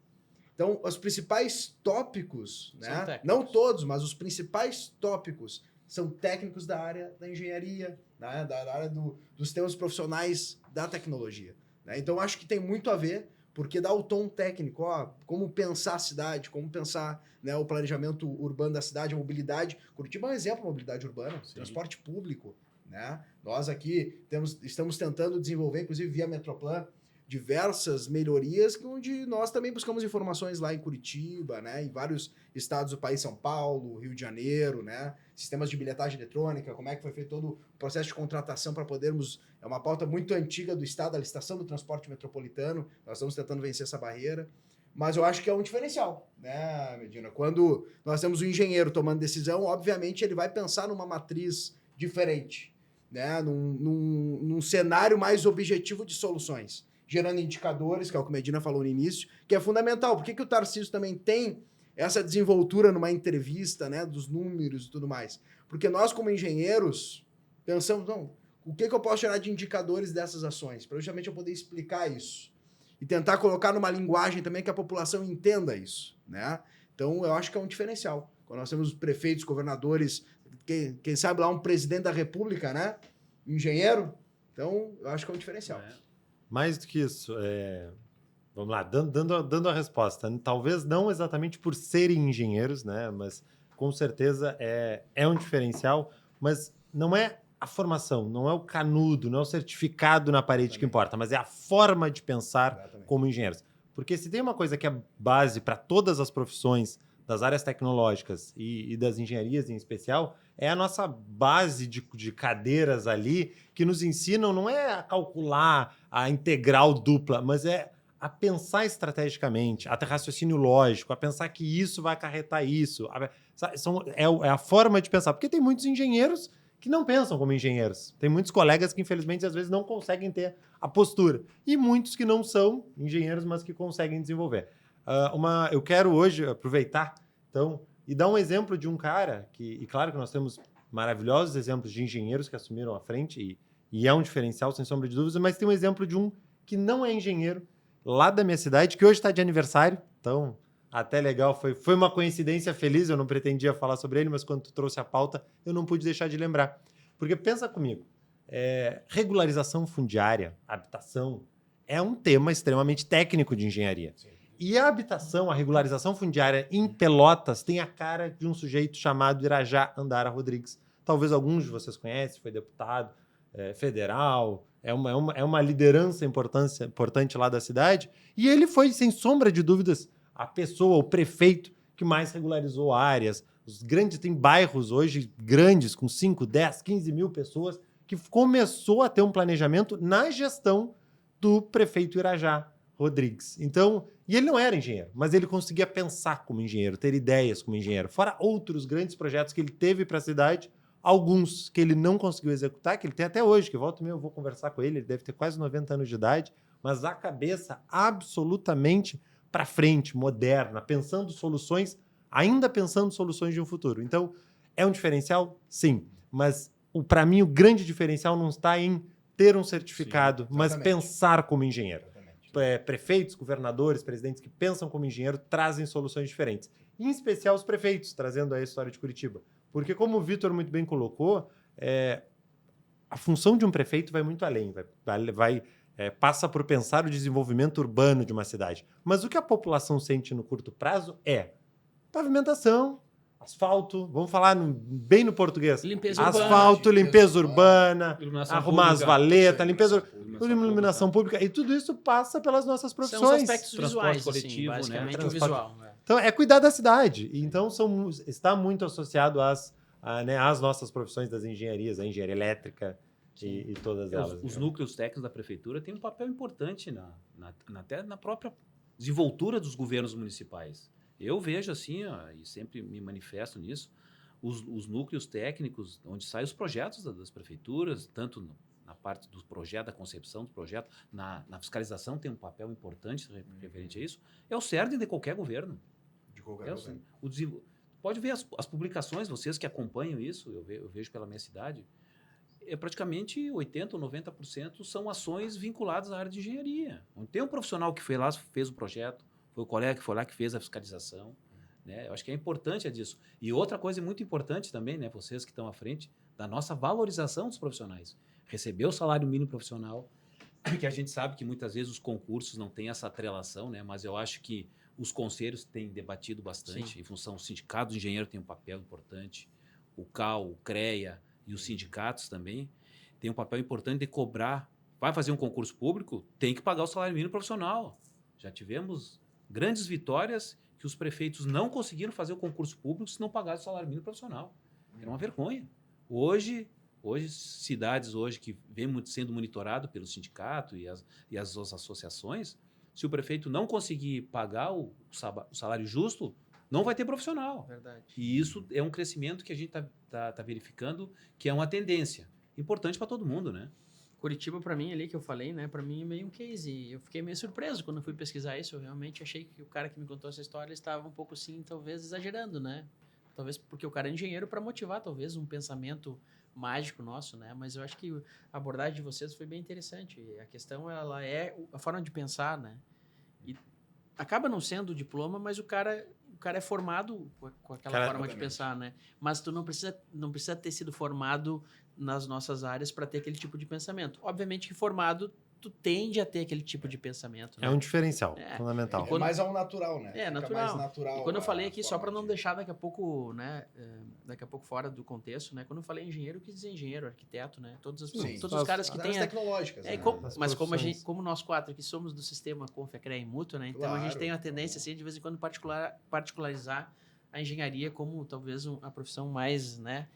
Então, os principais tópicos, São né? técnicos. Não todos, mas os principais tópicos são técnicos da área da engenharia, né? Da área dos temas profissionais da tecnologia, né? Então, acho que tem muito a ver, porque dá o tom técnico, ó, como pensar a cidade, como pensar, né, o planejamento urbano da cidade, a mobilidade. Curitiba é um exemplo de mobilidade urbana, Sim. transporte público, né? Nós aqui estamos tentando desenvolver, inclusive via Metroplan, diversas melhorias, onde nós também buscamos informações lá em Curitiba, né, em vários estados do país, São Paulo, Rio de Janeiro, né, sistemas de bilhetagem eletrônica, como é que foi feito todo o processo de contratação para podermos... É uma pauta muito antiga do estado, a licitação do transporte metropolitano, nós estamos tentando vencer essa barreira, mas eu acho que é um diferencial, né, Medina? Quando nós temos um engenheiro tomando decisão, obviamente ele vai pensar numa matriz diferente, né, num cenário mais objetivo de soluções, gerando indicadores, que é o que o Medina falou no início, que é fundamental. Por que o Tarcísio também tem essa desenvoltura numa entrevista, né, dos números e tudo mais? Porque nós, como engenheiros, pensamos, não, o que eu posso gerar de indicadores dessas ações? Para justamente eu poder explicar isso. E tentar colocar numa linguagem também que a população entenda isso, né? Então, eu acho que é um diferencial. Quando nós temos prefeitos, governadores, quem sabe lá um presidente da república, né? Engenheiro. Então, eu acho que é um diferencial. Mais do que isso, vamos lá, dando a resposta. Talvez não exatamente por serem engenheiros, né? Mas com certeza é um diferencial, mas não é a formação, não é o canudo, não é o certificado na parede que importa, mas é a forma de pensar Exatamente. como engenheiros. Porque se tem uma coisa que é base para todas as profissões das áreas tecnológicas e das engenharias em especial, é a nossa base de cadeiras ali que nos ensinam não é a calcular a integral dupla, mas é a pensar estrategicamente, a ter raciocínio lógico, a pensar que isso vai acarretar isso. É a forma de pensar. Porque tem muitos engenheiros que não pensam como engenheiros. Tem muitos colegas que, infelizmente, às vezes não conseguem ter a postura. E muitos que não são engenheiros, mas que conseguem desenvolver. Eu quero hoje aproveitar, então, e dar um exemplo de um cara e claro que nós temos maravilhosos exemplos de engenheiros que assumiram a frente e é um diferencial, sem sombra de dúvidas, mas tem um exemplo de um que não é engenheiro, lá da minha cidade, que hoje está de aniversário, então até legal, foi uma coincidência feliz, eu não pretendia falar sobre ele, mas quando tu trouxe a pauta, eu não pude deixar de lembrar. Porque pensa comigo, regularização fundiária, habitação, é um tema extremamente técnico de engenharia. Sim. E a habitação, a regularização fundiária em Pelotas tem a cara de um sujeito chamado Irajá Andara Rodrigues. talvez alguns de vocês conhecem, foi deputado federal, é uma liderança importante lá da cidade, e ele foi, sem sombra de dúvidas, a pessoa, o prefeito que mais regularizou áreas. Tem bairros hoje grandes, com 5, 10, 15 mil pessoas, que começou a ter um planejamento na gestão do prefeito Irajá Rodrigues. Então, e ele não era engenheiro, mas ele conseguia pensar como engenheiro, ter ideias como engenheiro. Fora outros grandes projetos que ele teve para a cidade, alguns que ele não conseguiu executar, que ele tem até hoje, que volta e meia eu vou conversar com ele deve ter quase 90 anos de idade, mas a cabeça absolutamente para frente, moderna, ainda pensando soluções de um futuro. Então, é um diferencial? Sim. Mas, para mim, o grande diferencial não está em ter um certificado, Sim, mas pensar como engenheiro. Prefeitos, governadores, presidentes que pensam como engenheiro trazem soluções diferentes. Em especial os prefeitos, trazendo a história de Curitiba. Porque, como o Vitor muito bem colocou, a função de um prefeito vai muito além, passa por pensar o desenvolvimento urbano de uma cidade. Mas o que a população sente no curto prazo é pavimentação, asfalto, vamos falar bem no português. Limpeza urbana. Asfalto, limpeza urbana, arrumar as valetas, iluminação pública. E tudo isso passa pelas nossas profissões. São os aspectos Transporte visuais, coletivo, assim, basicamente né? o visual. Então, é cuidar da cidade. Então, está muito associado às nossas profissões das engenharias, a engenharia elétrica e todas elas. Os núcleos técnicos da prefeitura têm um papel importante até na própria desenvoltura dos governos municipais. Eu vejo assim, e sempre me manifesto nisso, os núcleos técnicos, onde saem os projetos das prefeituras, tanto na parte do projeto, da concepção do projeto, na fiscalização tem um papel importante referente a isso, é o cerne de qualquer governo. De qualquer governo. Pode ver as publicações, vocês que acompanham isso, eu vejo pela minha cidade, praticamente 80% ou 90% são ações vinculadas à área de engenharia. Tem um profissional que foi lá, fez o projeto, foi o colega que foi lá que fez a fiscalização. Né? Eu acho que é importante disso. E outra coisa muito importante também, né, vocês que estão à frente, da nossa valorização dos profissionais. Receber o salário mínimo profissional, que a gente sabe que muitas vezes os concursos não têm essa atrelação, né, mas eu acho que os conselhos têm debatido bastante, Sim. em função do sindicato do engenheiro tem um papel importante, o CAL, o CREA e os sindicatos também têm um papel importante de cobrar. Vai fazer um concurso público, tem que pagar o salário mínimo profissional. Já tivemos grandes vitórias que os prefeitos não conseguiram fazer o concurso público se não pagassem o salário mínimo profissional. Era uma vergonha. Hoje cidades que vêm sendo monitorado pelo sindicato e as associações, se o prefeito não conseguir pagar o salário justo, não vai ter profissional. Verdade. E isso é um crescimento que a gente tá verificando, que é uma tendência importante para todo mundo, né? Curitiba, para mim, ali que eu falei, né? Para mim é meio um case. Eu fiquei meio surpreso quando eu fui pesquisar isso. Eu realmente achei que o cara que me contou essa história estava um pouco assim, talvez exagerando, né? Talvez porque o cara é engenheiro para motivar, talvez, um pensamento mágico nosso, né? Mas eu acho que a abordagem de vocês foi bem interessante. A questão, ela é a forma de pensar, né? E acaba não sendo o diploma, mas o cara é formado com aquela forma de pensar, né? Mas tu não precisa ter sido formado nas nossas áreas para ter aquele tipo de pensamento. Obviamente que formado, tu tende a ter aquele tipo de pensamento. Né? É um diferencial fundamental. É mais ao natural, né? É, Fica natural. mais natural. E quando eu falei aqui, só para não deixar daqui a pouco, né, fora do contexto, né? Quando eu falei engenheiro, eu quis dizer engenheiro, arquiteto, né? Todos os caras que têm... tecnológicas, né? Mas como nós quatro aqui somos do sistema Confecre e Mútua, né? Então a gente tem a tendência, assim, de vez em quando, particularizar a engenharia como talvez a profissão mais, né?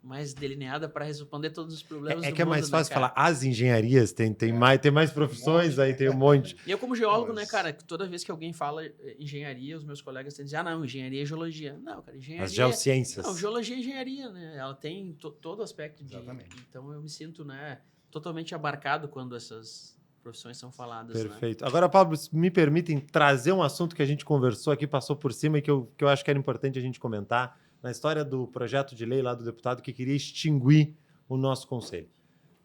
Mais delineada para responder todos os problemas do mundo. É mais fácil falar as engenharias, tem mais profissões, aí tem um monte. E eu como geólogo, né, cara, toda vez que alguém fala engenharia, os meus colegas têm que dizer, não, engenharia é geologia. Não, cara, engenharia... As geociências. Não, geologia é engenharia, né? Ela tem todo o aspecto de... Exatamente. Então eu me sinto, né, totalmente abarcado quando essas profissões são faladas. Perfeito. Né? Agora, Pablo, me permitem trazer um assunto que a gente conversou aqui, passou por cima e que eu acho que era importante a gente comentar, na história do projeto de lei lá do deputado que queria extinguir o nosso conselho.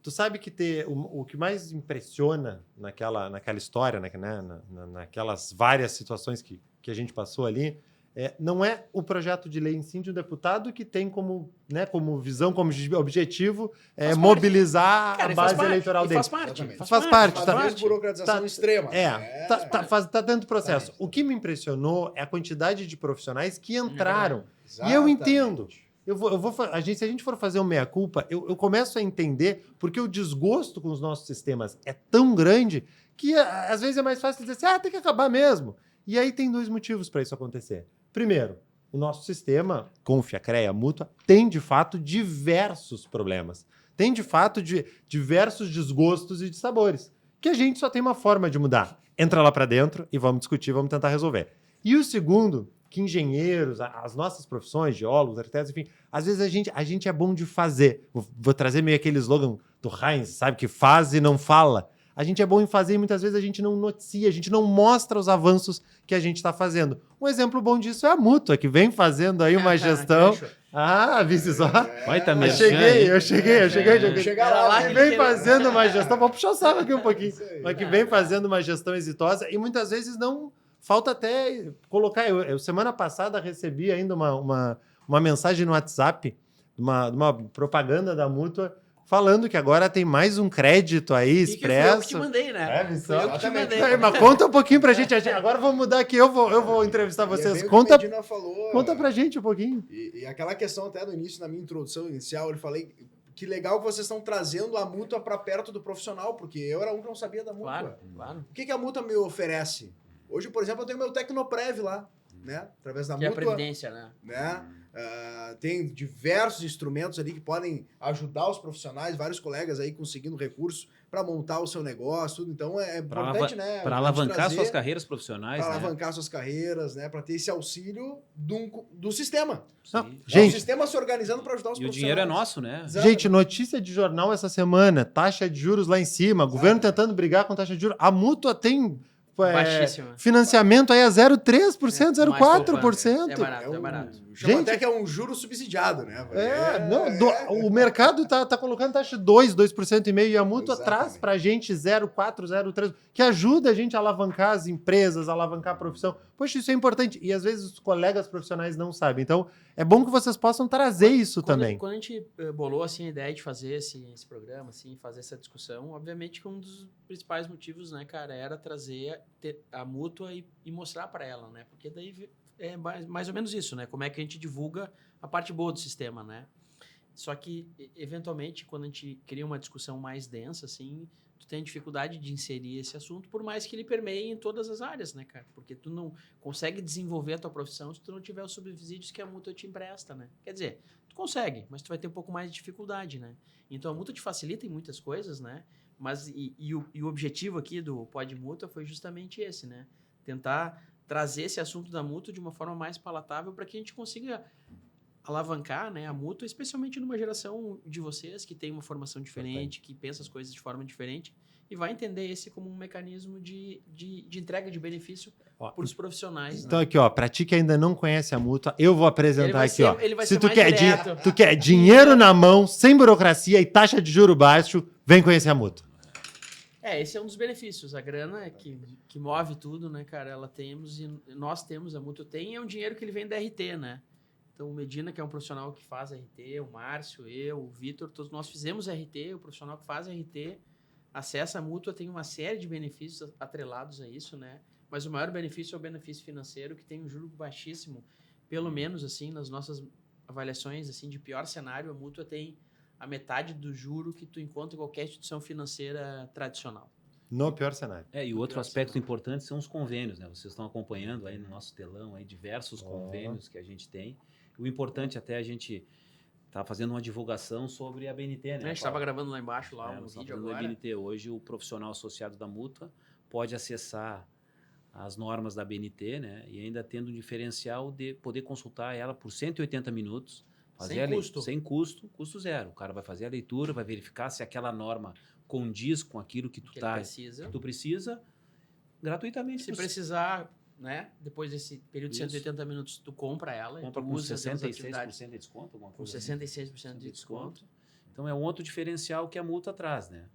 Tu sabe que o que mais impressiona naquela história, naquelas várias situações que a gente passou ali, não é o projeto de lei em si de um deputado que tem como visão, como objetivo mobilizar a base eleitoral dele. Faz parte. Faz parte. Talvez burocratização extrema. Tá dentro do processo. O que me impressionou é a quantidade de profissionais que entraram. Exatamente. E eu entendo. Se a gente for fazer uma meia-culpa, eu começo a entender porque o desgosto com os nossos sistemas é tão grande que às vezes é mais fácil dizer assim, tem que acabar mesmo. E aí tem 2 motivos para isso acontecer. Primeiro, o nosso sistema, Conf, CREA, Mútua, tem de fato diversos problemas. Tem de fato diversos desgostos e dissabores, que a gente só tem uma forma de mudar. Entra lá para dentro e vamos discutir, vamos tentar resolver. E o segundo, que engenheiros, as nossas profissões, geólogos, arquitetos, enfim, às vezes a gente é bom de fazer. Vou trazer meio aquele slogan do Heinz, sabe? Que faz e não fala. A gente é bom em fazer e muitas vezes a gente não noticia, a gente não mostra os avanços que a gente está fazendo. Um exemplo bom disso é a Mútua, que vem fazendo aí uma gestão... vice só. Vai tá Eu cheguei. Chegar lá, Que vem fazendo uma gestão... Vou puxar o saco aqui um pouquinho. Mas que vem fazendo uma gestão exitosa e muitas vezes não... Falta até colocar... Eu semana passada recebi ainda uma mensagem no WhatsApp, uma propaganda da Mútua, falando que agora tem mais um crédito aí expresso. E que foi eu que te mandei, né? Foi eu que te Exatamente. mandei. Mas conta um pouquinho pra gente. Agora vamos mudar aqui, eu vou entrevistar vocês. Conta, Medina falou, Conta pra gente um pouquinho. E aquela questão até no início, na minha introdução inicial, eu falei que legal que vocês estão trazendo a Mútua para perto do profissional, porque eu era um que não sabia da Mútua. Claro. O que a Mútua me oferece? Hoje, por exemplo, eu tenho meu Tecnoprev lá, né? Através da Que é a Mútua. Previdência, né? Tem diversos instrumentos ali que podem ajudar os profissionais, vários colegas aí conseguindo recursos para montar o seu negócio, tudo. Então é importante, né? Para alavancar suas carreiras profissionais, Para né? alavancar suas carreiras, né? Para ter esse auxílio do sistema. Não, O gente, sistema se organizando para ajudar os E o profissionais. dinheiro é nosso, né? Exato. gente, notícia de jornal essa semana, taxa de juros lá em cima, governo tentando brigar com taxa de juros. A Mútua tem Baixíssima. financiamento aí a 0,3%, 0,4%. É barato, é barato. Chama Gente, até que é um juro subsidiado, né? O mercado tá colocando taxa de 2,5%, e a Mútua Exatamente. traz pra gente 0,4%, 0,3%, que ajuda a gente a alavancar as empresas, a alavancar a profissão. Poxa, isso é importante. E às vezes os colegas profissionais não sabem. Então, é bom que vocês possam trazer isso também. Quando a gente bolou assim, a ideia de fazer esse programa, assim, fazer essa discussão, obviamente que um dos principais motivos, né, cara, era trazer a Mútua e mostrar para ela, né? Porque daí é mais ou menos isso, né? Como é que a gente divulga a parte boa do sistema, né? Só que, eventualmente, quando a gente cria uma discussão mais densa, assim, tu tem dificuldade de inserir esse assunto, por mais que ele permeie em todas as áreas, né, cara? Porque tu não consegue desenvolver a tua profissão se tu não tiver os subsídios que a Mútua te empresta, né? Quer dizer, tu consegue, mas tu vai ter um pouco mais de dificuldade, né? Então, a Mútua te facilita em muitas coisas, né? Mas, o objetivo aqui do Pod Mútua foi justamente esse, né? Tentar trazer esse assunto da Mútua de uma forma mais palatável para que a gente consiga alavancar, né, a Mútua, especialmente numa geração de vocês que tem uma formação diferente, que pensa as coisas de forma diferente e vai entender esse como um mecanismo de entrega de benefício para os profissionais. Então né? aqui, ó, pra ti que ainda não conhece a Mútua, eu vou apresentar aqui, ó. Ele vai Se ser tu mais quer, direto. tu quer dinheiro na mão, sem burocracia e taxa de juro baixo, vem conhecer a Mútua. Esse é um dos benefícios. A grana que move tudo, né, cara? Ela temos e nós temos, a Mútua tem, é um dinheiro que ele vem da RT, né? Então, o Medina, que é um profissional que faz RT, o Márcio, eu, o Vitor, todos nós fizemos RT, o profissional que faz RT acessa a Mútua, tem uma série de benefícios atrelados a isso, né? Mas o maior benefício é o benefício financeiro, que tem um juro baixíssimo. Pelo menos, assim, nas nossas avaliações, assim, de pior cenário, a Mútua tem a metade do juro que tu encontra em qualquer instituição financeira tradicional. No pior cenário. E outro aspecto importante são os convênios, né? Vocês estão acompanhando aí no nosso telão aí diversos convênios que a gente tem. O importante até a gente tá fazendo uma divulgação sobre a BNT, né? A gente estava gravando lá embaixo lá um vídeo agora. A BNT hoje, o profissional associado da Mútua pode acessar as normas da BNT, né? E ainda tendo um diferencial de poder consultar ela por 180 minutos. Sem custo, custo zero. O cara vai fazer a leitura, vai verificar se aquela norma condiz com aquilo que tu precisa, gratuitamente. Se precisar, né? Depois desse período de 180 minutos, tu compra ela. Compra com 66% de desconto. Com 66% de desconto. Então é um outro diferencial que a Mútua traz, né?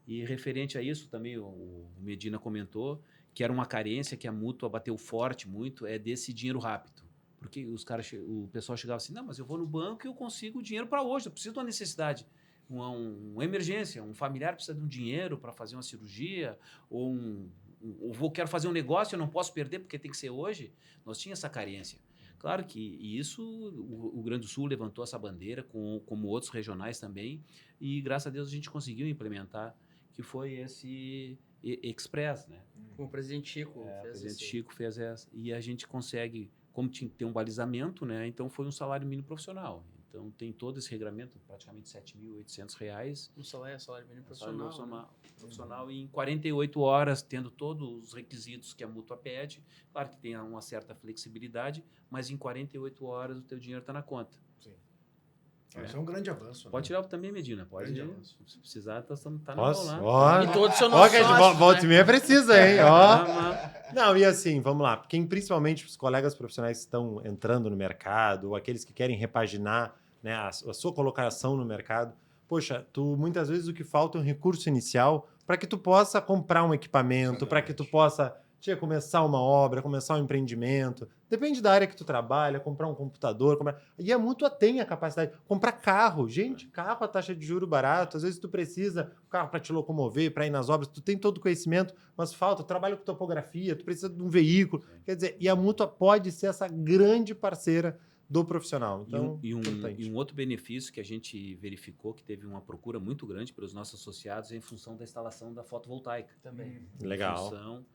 E referente a isso também o Medina comentou que era uma carência que a Mútua bateu forte muito, é desse dinheiro rápido. Porque o pessoal chegava assim, não, mas eu vou no banco e eu consigo dinheiro para hoje, eu preciso de uma necessidade, uma emergência, um familiar precisa de um dinheiro para fazer uma cirurgia, ou quero fazer um negócio, eu não posso perder porque tem que ser hoje. Nós tínhamos essa carência. Claro que isso, o Rio Grande do Sul levantou essa bandeira, como outros regionais também, e graças a Deus a gente conseguiu implementar, que foi esse Express, né? Com o presidente Chico. O fez presidente esse- Chico fez essa. E a gente consegue, como tinha que ter um balizamento, né? Então foi um salário mínimo profissional. Então tem todo esse regramento, praticamente R$ 7.800. Um salário mínimo Salário profissional. Né? profissional e em 48 horas, tendo todos os requisitos que a mútua pede. Claro que tem uma certa flexibilidade, mas em 48 horas o teu dinheiro está na conta. Sim. Isso é um grande avanço. Pode tirar também, Medina. Pode. Grande avanço. Se precisar, tá na Posso? mão lá. Ó, E todos são ó, nossos que a gente sócios, volta e né? meia precisa, hein? Ó. Mas- Não, e assim, vamos lá. Quem, principalmente os colegas profissionais que estão entrando no mercado, ou aqueles que querem repaginar, né, a sua colocação no mercado, poxa, muitas vezes o que falta é um recurso inicial para que tu possa comprar um equipamento, para que tu possa começar uma obra, começar um empreendimento. Depende da área que tu trabalha, comprar um computador. E a mútua tem a capacidade. Comprar carro. Gente, carro, a taxa de juro barato. Às vezes tu precisa um carro para te locomover, para ir nas obras. Tu tem todo o conhecimento, mas falta. Tu trabalha com topografia, tu precisa de um veículo. Quer dizer, e a mútua pode ser essa grande parceira do profissional. Então, e importante. um outro benefício que a gente verificou, que teve uma procura muito grande pelos nossos associados, é em função da instalação da fotovoltaica. Também. Legal. Em função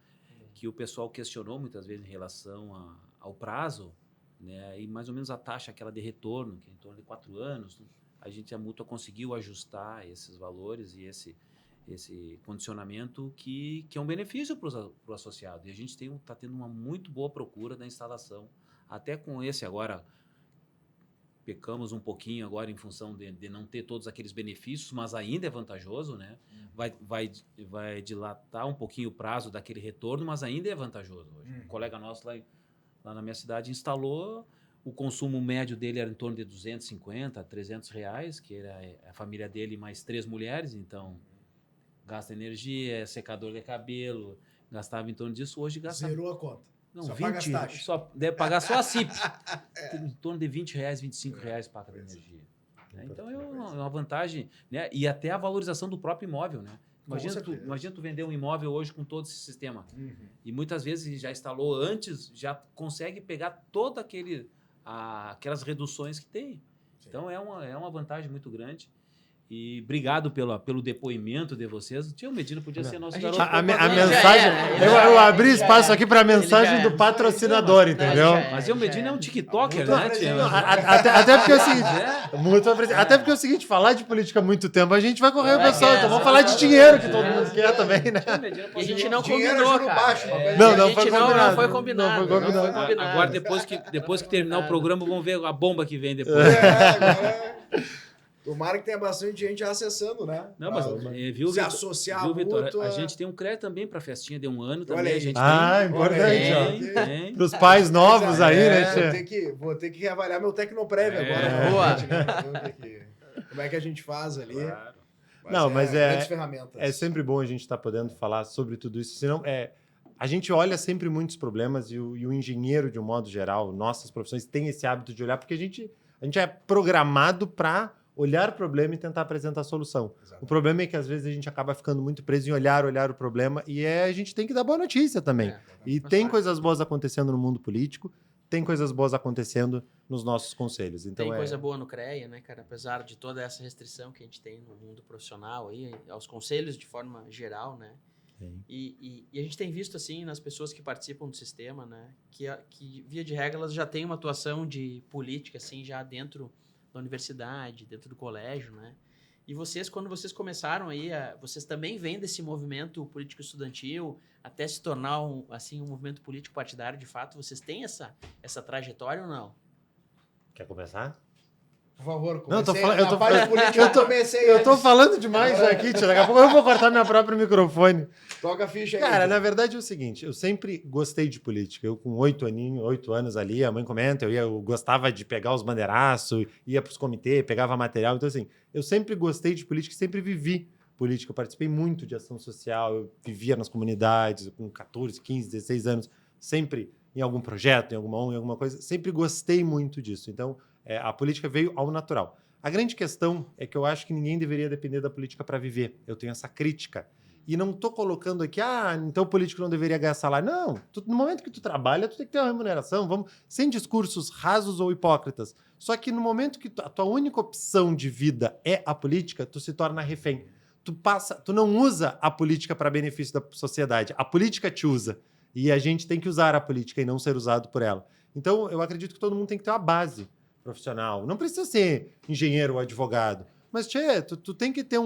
que o pessoal questionou muitas vezes em relação ao prazo, né? E mais ou menos a taxa aquela de retorno, que é em torno de 4 anos, a mútua conseguiu ajustar esses valores e esse condicionamento que é um benefício para o associado. E a gente está tendo uma muito boa procura da instalação. Até com esse agora, pecamos um pouquinho agora em função de não ter todos aqueles benefícios, mas ainda é vantajoso, né? Vai dilatar um pouquinho o prazo daquele retorno, mas ainda é vantajoso hoje. Um colega nosso lá na minha cidade instalou, o consumo médio dele era em torno de 250, 300 reais, que era a família dele mais 3 mulheres, então gasta energia, secador de cabelo, gastava em torno disso, hoje gasta... Zerou a conta. Não, Só 20, paga as taxas. só deve pagar só a CIP. Em torno de 20 reais, 25 reais paga de energia. Né? Então é uma vantagem, né? E até a valorização do próprio imóvel, né? Imagina tu vender um imóvel hoje com todo esse sistema. E muitas vezes já instalou antes, já consegue pegar toda aquelas reduções que tem. Sim. Então é uma vantagem muito grande. E obrigado pelo depoimento de vocês. O tio Medina podia ser nosso garoto. A propaganda. mensagem. Eu abri espaço aqui para a mensagem do patrocinador, entendeu? Mas o Medina é um TikToker, né, tio? Até porque é o seguinte. Até porque é o seguinte, falar de política há muito tempo, a gente vai correr o pessoal. Então vamos falar de dinheiro, que todo mundo quer também, né? E a gente não Dinheiro é combinou, juro cara. baixo, uma coisa Não, A não gente foi combinado. Não foi combinado. Não foi combinado. Não foi combinado. Agora, depois que terminar o programa, vamos ver a bomba que vem depois. Agora, tomara que tenha bastante gente acessando, né? Não, mas viu, se Vitor? associar Viu, à Vitor? mútua. A gente tem um crédito também para festinha de 1 ano Olha também. aí. A gente Importante, ó. tem. Para os pais novos aí, né, Vou ter que reavaliar meu Tecnoprev agora. Boa. Né? Como é que a gente faz ali? Claro. Grandes ferramentas. É sempre bom a gente estar podendo falar sobre tudo isso. Senão, a gente olha sempre muitos problemas e o engenheiro, de um modo geral, nossas profissões, tem esse hábito de olhar, porque a gente é programado para olhar o problema e tentar apresentar a solução. Exato. O problema é que, às vezes, a gente acaba ficando muito preso em olhar o problema e a gente tem que dar boa notícia também. E tem coisas boas acontecendo no mundo político, tem coisas boas acontecendo nos nossos conselhos. Então, Tem coisa boa no CREA, né, cara? Apesar de toda essa restrição que a gente tem no mundo profissional aí, aos conselhos de forma geral, né? Tem. E a gente tem visto, assim, nas pessoas que participam do sistema, né? Que via de regra, elas já têm uma atuação de política, assim, já dentro da universidade, dentro do colégio, né? E vocês, quando vocês começaram aí, vocês também vêm desse movimento político estudantil até se tornar um movimento político partidário de fato? Vocês têm essa trajetória ou não? Quer começar? Por favor, Não, eu tô comecei falando- na eu tô parte falando- política, eu tô- comecei Eu tô antes. falando demais já aqui, tia. Daqui a pouco eu vou cortar meu próprio microfone. Toca a ficha aí. Cara, na verdade é o seguinte, eu sempre gostei de política. Eu com 8 anos ali, a mãe comenta, eu gostava de pegar os bandeiraços, ia pros comitês, pegava material. Então, assim, eu sempre gostei de política, sempre vivi política. Eu participei muito de ação social, eu vivia nas comunidades com 14, 15, 16 anos, sempre em algum projeto, em alguma ONG, em alguma coisa. Sempre gostei muito disso. Então, a política veio ao natural. A grande questão é que eu acho que ninguém deveria depender da política para viver. Eu tenho essa crítica. E não tô colocando aqui, então o político não deveria ganhar salário. Não, no momento que tu trabalha, tu tem que ter uma remuneração, sem discursos rasos ou hipócritas. Só que no momento que a tua única opção de vida é a política, tu se torna refém. Tu não usa a política para benefício da sociedade, a política te usa. E a gente tem que usar a política e não ser usado por ela. Então, eu acredito que todo mundo tem que ter uma base profissional. Não precisa ser engenheiro ou advogado. Mas, tu tem que ter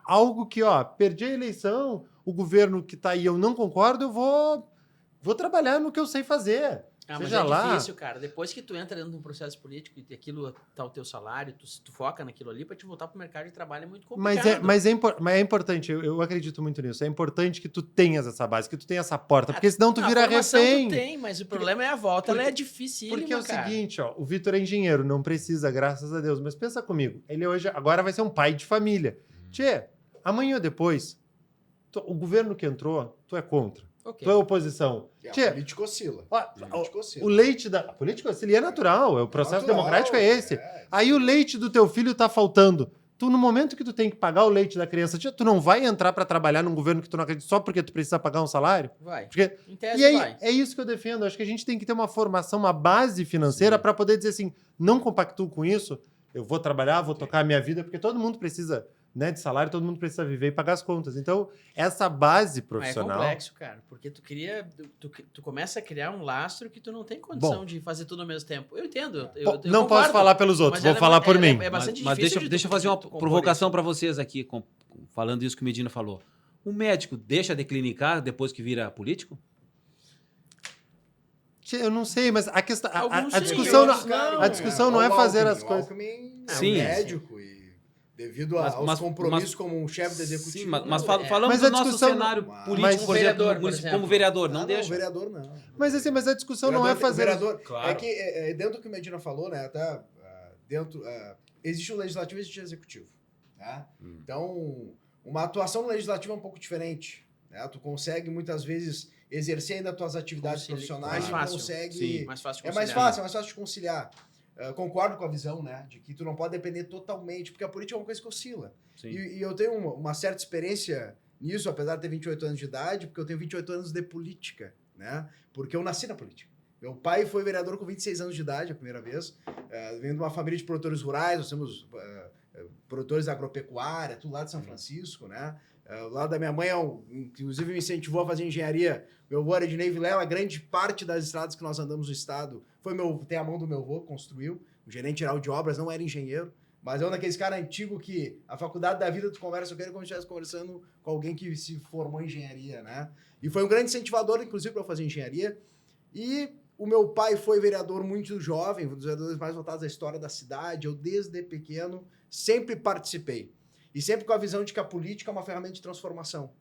algo que, perdi a eleição, o governo que tá aí eu não concordo, eu vou trabalhar no que eu sei fazer. Mas Seja lá. difícil, cara. Depois que tu entra dentro de um processo político e aquilo tá o teu salário, tu foca naquilo ali, pra te voltar pro mercado de trabalho é muito complicado. Mas é importante, eu acredito muito nisso. É importante que tu tenhas essa base, que tu tenhas essa porta, porque senão tu vira refém. Tu tem, mas o problema é a volta, ela é difícil. Porque é o seguinte, o Vitor é engenheiro, não precisa, graças a Deus. Mas pensa comigo, ele agora vai ser um pai de família. Amanhã ou depois, o governo que entrou, tu é contra. Okay. Tu é oposição. A política oscila. O leite da... A política oscila e é natural. O processo democrático é esse. Aí o leite do teu filho tá faltando. Tu, no momento que tu tem que pagar o leite da criança, tu não vai entrar para trabalhar num governo que tu não acredita só porque tu precisa pagar um salário? Vai. Porque... Em tese, e aí, vai. é isso que eu defendo. Acho que a gente tem que ter uma formação, uma base financeira para poder dizer assim, não compactuo com isso, eu vou trabalhar, vou tocar a minha vida, porque todo mundo precisa... de salário, todo mundo precisa viver e pagar as contas. Então, essa base profissional... Mas é complexo, cara, porque tu começa a criar um lastro que tu não tem condição de fazer tudo ao mesmo tempo. Eu entendo. Eu não concordo, posso falar pelos outros, vou falar por mim. É bastante Mas difícil. deixa eu fazer uma provocação para vocês aqui, falando isso que o Medina falou. O médico deixa de clinicar depois que vira político? Eu não sei, mas a questão... Alguns A discussão não é fazer as coisas... Sim, médico e... Devido aos compromissos como um chefe do executivo. Sim, mas falamos do nosso cenário político, por exemplo, como vereador, não deixa. Não, vereador não. Mas assim, a discussão não é fazer... Claro. É que dentro do que o Medina falou, né, até dentro... existe o legislativo e existe o executivo. Né? Então, uma atuação no legislativo é um pouco diferente. Né? Tu consegue, muitas vezes, exercer ainda as tuas atividades profissionais e consegue... Sim, mais fácil de conciliar. É mais fácil de conciliar. Concordo com a visão, né? De que tu não pode depender totalmente, porque a política é uma coisa que oscila. E eu tenho uma certa experiência nisso, apesar de ter 28 anos de idade, porque eu tenho 28 anos de política, né? Porque eu nasci na política. Meu pai foi vereador com 26 anos de idade, a primeira vez. Venho de uma família de produtores rurais, nós temos produtores agropecuária, tudo lá de São Francisco, né? O lado da minha mãe, inclusive, me incentivou a fazer engenharia. Meu avô era de Ney Vilela, grande parte das estradas que nós andamos no estado tem a mão do meu avô, construiu. O gerente geral de obras, não era engenheiro, mas é um daqueles caras antigos que a faculdade da vida tu conversa com ele como se estivesse conversando com alguém que se formou em engenharia, né? E foi um grande incentivador, inclusive, para eu fazer engenharia. E o meu pai foi vereador muito jovem, um dos vereadores mais votados da história da cidade. Eu, desde pequeno, sempre participei. E sempre com a visão de que a política é uma ferramenta de transformação.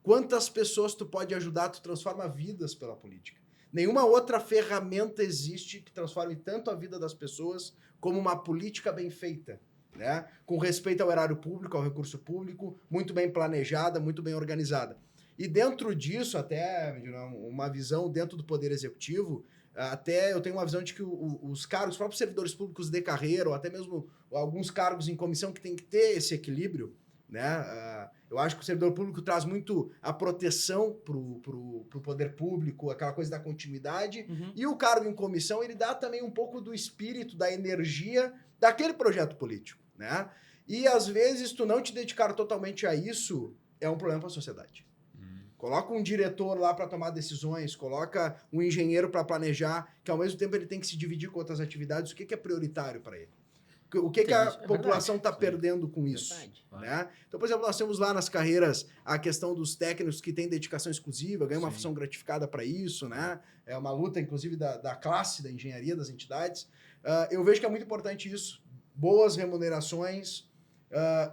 Quantas pessoas tu pode ajudar, tu transforma vidas pela política. Nenhuma outra ferramenta existe que transforme tanto a vida das pessoas como uma política bem feita, né? Com respeito ao erário público, ao recurso público, muito bem planejada, muito bem organizada. E dentro disso, até uma visão dentro do Poder Executivo, até eu tenho uma visão de que os cargos, os próprios servidores públicos de carreira, ou até mesmo alguns cargos em comissão que tem que ter esse equilíbrio, né? Eu acho que o servidor público traz muito a proteção pro poder público, aquela coisa da continuidade, e o cargo em comissão, ele dá também um pouco do espírito, da energia daquele projeto político, né? E às vezes tu não te dedicar totalmente a isso é um problema para a sociedade. Coloca um diretor lá para tomar decisões, coloca um engenheiro para planejar, que ao mesmo tempo ele tem que se dividir com outras atividades. O que é prioritário para ele? O que a população está perdendo com isso? Né? Então, por exemplo, nós temos lá nas carreiras a questão dos técnicos que têm dedicação exclusiva, ganham uma função gratificada para isso, né? É uma luta, inclusive, da classe da engenharia, das entidades. Eu vejo que é muito importante isso. Boas remunerações,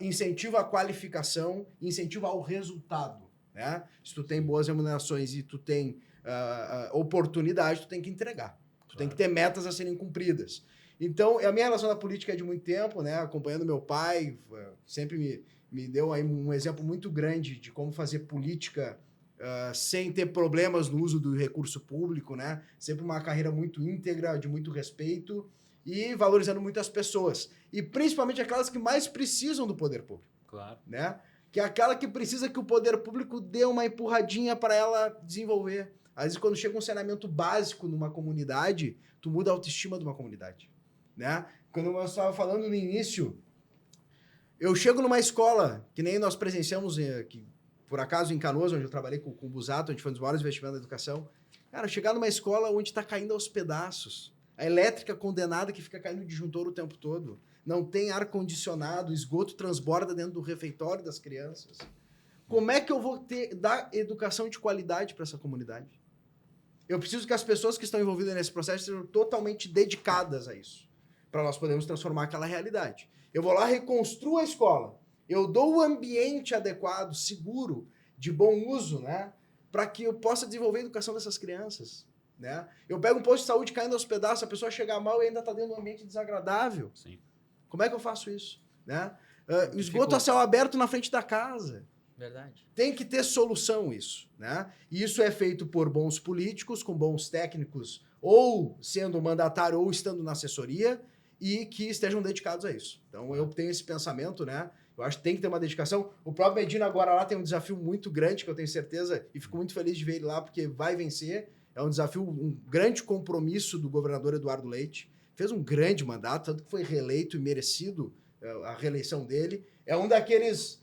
incentivo à qualificação, incentivo ao resultado. Né? Se tu tem boas remunerações e tu tem oportunidade, tu tem que entregar. Tu tem que ter metas a serem cumpridas. Então, a minha relação na política é de muito tempo, né? Acompanhando meu pai, sempre me deu aí um exemplo muito grande de como fazer política sem ter problemas no uso do recurso público, né? Sempre uma carreira muito íntegra, de muito respeito e valorizando muito as pessoas. E principalmente aquelas que mais precisam do poder público. Claro. Né? que é aquela que precisa que o poder público dê uma empurradinha para ela desenvolver. Às vezes, quando chega um saneamento básico numa comunidade, tu muda a autoestima de uma comunidade, né? Quando eu estava falando no início, eu chego numa escola, que nem nós presenciamos, que, por acaso, em Canoas, onde eu trabalhei com o Busato, onde foi um dos maiores investimentos da educação. Cara, chegar numa escola onde está caindo aos pedaços, a elétrica condenada que fica caindo de disjuntor o tempo todo, não tem ar-condicionado, o esgoto transborda dentro do refeitório das crianças. Como é que eu vou dar educação de qualidade para essa comunidade? Eu preciso que as pessoas que estão envolvidas nesse processo sejam totalmente dedicadas a isso, para nós podermos transformar aquela realidade. Eu vou lá, reconstruo a escola, eu dou o ambiente adequado, seguro, de bom uso, né, para que eu possa desenvolver a educação dessas crianças. Né? Eu pego um posto de saúde caindo aos pedaços, a pessoa chega mal e ainda está dentro de um ambiente desagradável. Sim. Como é que eu faço isso? Né? Esgoto a céu aberto na frente da casa. Verdade. Tem que ter solução isso. Né? E isso é feito por bons políticos, com bons técnicos, ou sendo mandatário ou estando na assessoria, e que estejam dedicados a isso. Então eu tenho esse pensamento, né? Eu acho que tem que ter uma dedicação. O próprio Medina agora lá tem um desafio muito grande, que eu tenho certeza, e fico muito feliz de ver ele lá, porque vai vencer. É um desafio, um grande compromisso do governador Eduardo Leite. Fez um grande mandato, tanto que foi reeleito e merecido a reeleição dele. É um daqueles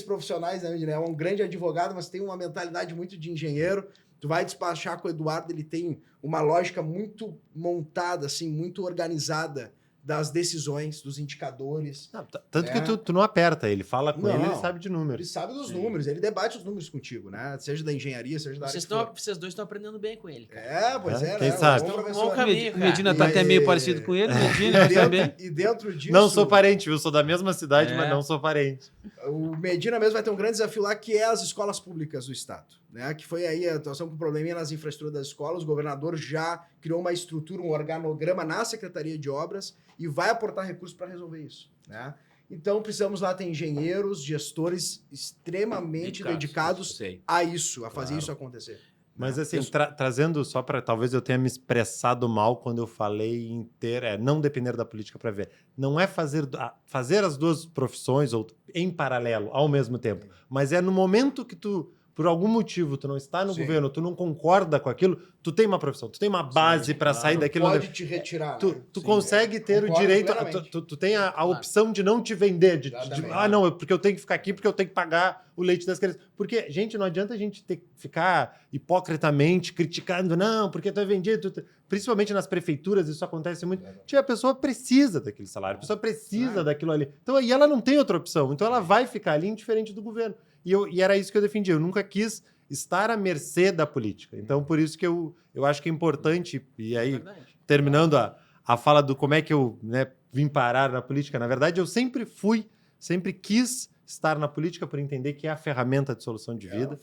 profissionais, né, é um grande advogado, mas tem uma mentalidade muito de engenheiro. Tu vai despachar com o Eduardo, ele tem uma lógica muito montada, assim, muito organizada das decisões, dos indicadores. Não, tanto que tu não aperta, ele fala com ele, ele sabe de Ele números. sabe dos números, ele debate os números contigo, né? Seja da engenharia, seja da área que for. Vocês dois estão aprendendo bem com ele, cara. É, pois é, quem né? sabe? Um bom Bom professor. caminho, O Medina tá E- até meio parecido com ele, Medina também. E dentro disso... Não sou parente, viu? Sou da mesma cidade, É. mas não sou parente. O Medina mesmo vai ter um grande desafio lá, que é as escolas públicas do estado, né? Que foi aí a atuação com o probleminha nas infraestruturas das escolas. O governador já criou uma estrutura, um organograma na Secretaria de Obras e vai aportar recursos para resolver isso, né? Então precisamos lá ter engenheiros, gestores extremamente dedicados Sei. a isso, a fazer Claro. isso acontecer. Mas assim, trazendo só para talvez eu tenha me expressado mal quando eu falei em ter, não depender da política para ver. Não é fazer as duas profissões ou em paralelo ao mesmo tempo, mas é no momento que tu, por algum motivo, tu não está no Sim. governo, tu não concorda com aquilo, tu tem uma profissão, tu tem uma base para claro. sair daquilo. Pode te retirar, né? Tu Sim, consegue ter o concordo direito, plenamente. tu tem a opção de não te vender, Exatamente. não, porque eu tenho que ficar aqui, porque eu tenho que pagar o leite das crianças. Porque, gente, não adianta a gente ter que ficar hipocritamente criticando, não, porque tu é vendido. Principalmente nas prefeituras, isso acontece muito. A pessoa precisa daquele salário, a pessoa precisa daquilo ali. Então, aí ela não tem outra opção, então ela vai ficar ali indiferente do governo. E era isso que eu defendi, eu nunca quis estar à mercê da política. Então, por isso que eu acho que é importante, e aí, terminando a fala do como é que eu vim parar na política, na verdade, eu sempre quis estar na política por entender que é a ferramenta de solução de vida.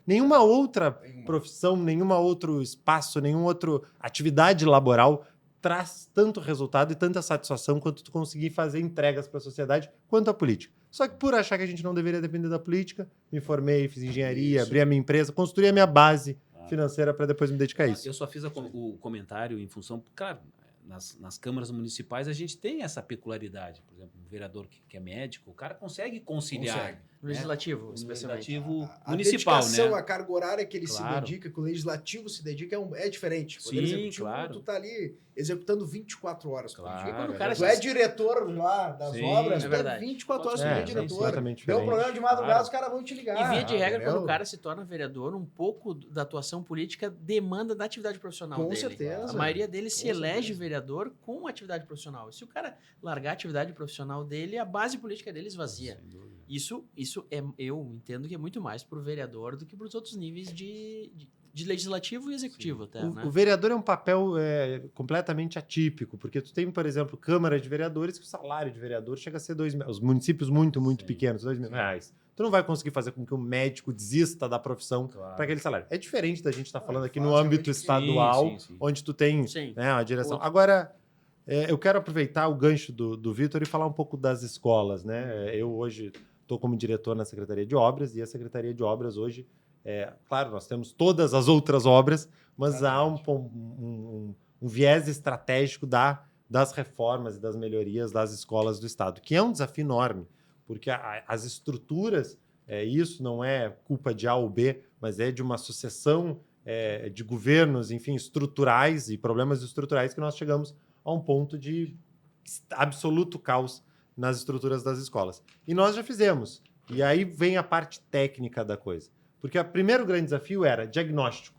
Nenhuma outra profissão, nenhum outro espaço, nenhuma outra atividade laboral traz tanto resultado e tanta satisfação quanto tu conseguir fazer entregas para a sociedade quanto a política. Só que por achar que a gente não deveria depender da política, me formei, fiz engenharia, abri a minha empresa, construí a minha base financeira para depois me dedicar a isso. Eu só fiz o comentário em função, claro, nas câmaras municipais a gente tem essa peculiaridade. Por exemplo, um vereador que é médico, o cara consegue conciliar. Consegue. Legislativo, O especialmente. legislativo A municipal, dedicação, né? a carga horária que ele Claro. se dedica, que o legislativo se dedica, é diferente. O Poder Sim, Executivo, claro. tu tá ali executando 24 horas por Claro, dia. quando o cara Tu é diretor lá das Sim, obras, é tu é verdade. 24 horas por É, dia é diretor. completamente Deu um diferente. problema de madrugada, Claro. os caras vão te ligar. E via de regra, entendeu? quando o cara se torna vereador, um pouco da atuação política demanda da atividade profissional Com dele. certeza. A maioria deles se Com elege certeza. vereador com atividade profissional. E se o cara largar a atividade profissional dele, a base política dele esvazia. Sem dúvida. Isso eu entendo que é muito mais pro vereador do que para os outros níveis de legislativo e executivo até, né? O vereador é um papel completamente atípico, porque tu tem, por exemplo, Câmara de Vereadores, que o salário de vereador chega a ser os municípios muito Sim. pequenos, R$2.000. Tu não vai conseguir fazer com que o médico desista da profissão Claro. para aquele salário. É diferente da gente estar falando aqui no fácil, âmbito sim, estadual, sim. onde tu tem Sim. a direção. Outro. Agora, eu quero aproveitar o gancho do Vitor e falar um pouco das escolas, né? Eu hoje estou como diretor na Secretaria de Obras, e a Secretaria de Obras hoje, claro, nós temos todas as outras obras, mas há um viés estratégico das reformas e das melhorias das escolas do Estado, que é um desafio enorme, porque as estruturas, isso não é culpa de A ou B, mas é de uma sucessão de governos, enfim, estruturais e problemas estruturais que nós chegamos a um ponto de absoluto caos nas estruturas das escolas. E nós já fizemos. E aí vem a parte técnica da coisa. Porque o primeiro grande desafio era diagnóstico.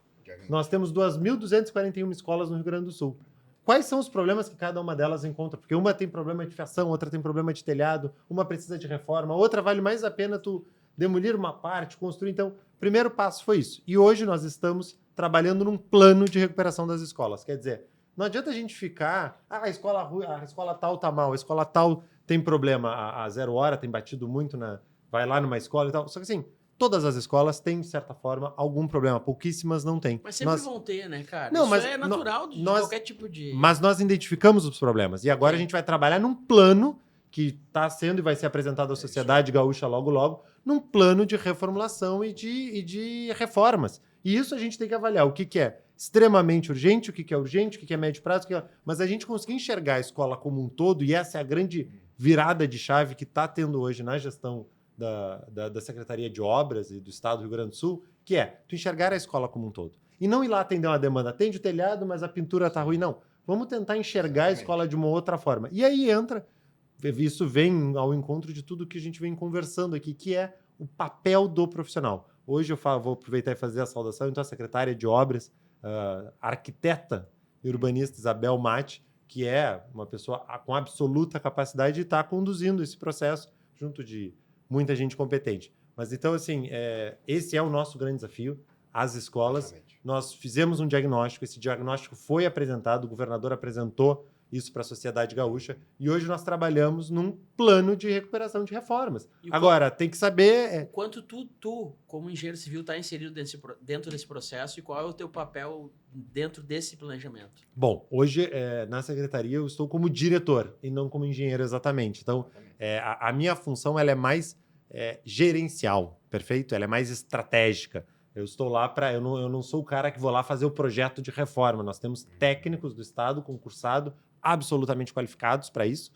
Nós temos 2.241 escolas no Rio Grande do Sul. Quais são os problemas que cada uma delas encontra? Porque uma tem problema de fiação, outra tem problema de telhado, uma precisa de reforma, outra vale mais a pena tu demolir uma parte, construir. Então, o primeiro passo foi isso. E hoje nós estamos trabalhando num plano de recuperação das escolas. Quer dizer, não adianta a gente ficar... a escola tal tá mal, a escola tal tem problema. A Zero Hora tem batido muito vai lá numa escola e tal. Só que assim, todas as escolas têm, de certa forma, algum problema. Pouquíssimas não têm. Mas sempre vão ter, né, cara? Não, Isso mas é natural de qualquer tipo de... Mas nós identificamos os problemas. E agora a gente vai trabalhar num plano que está sendo e vai ser apresentado à sociedade gaúcha logo, logo, num plano de reformulação e de reformas. E isso a gente tem que avaliar. O que é extremamente urgente, o que é urgente, o que é médio prazo. Mas a gente conseguir enxergar a escola como um todo, e essa é a grande virada de chave que está tendo hoje na gestão da Secretaria de Obras e do Estado do Rio Grande do Sul, que é tu enxergar a escola como um todo. E não ir lá atender uma demanda. Atende o telhado, mas a pintura está ruim. Não. Vamos tentar enxergar a escola de uma outra forma. E aí isso vem ao encontro de tudo que a gente vem conversando aqui, que é o papel do profissional. Hoje eu vou aproveitar e fazer a saudação, então, a secretária de Obras, arquiteta e urbanista Isabel Mate, que é uma pessoa com absoluta capacidade de estar conduzindo esse processo junto de muita gente competente. Mas então, assim, esse é o nosso grande desafio, as escolas. Exatamente. Nós fizemos um diagnóstico, esse diagnóstico foi apresentado, o governador apresentou isso para a sociedade gaúcha, e hoje nós trabalhamos num plano de recuperação de reformas. Agora, tem que saber... Quanto tu, como engenheiro civil, está inserido dentro desse processo e qual é o teu papel dentro desse planejamento? Bom, hoje, na secretaria, eu estou como diretor e não como engenheiro exatamente. Então, a minha função ela é mais gerencial, perfeito? Ela é mais estratégica. Eu estou lá eu não sou o cara que vou lá fazer o projeto de reforma. Nós temos técnicos do Estado, concursados, absolutamente qualificados para isso.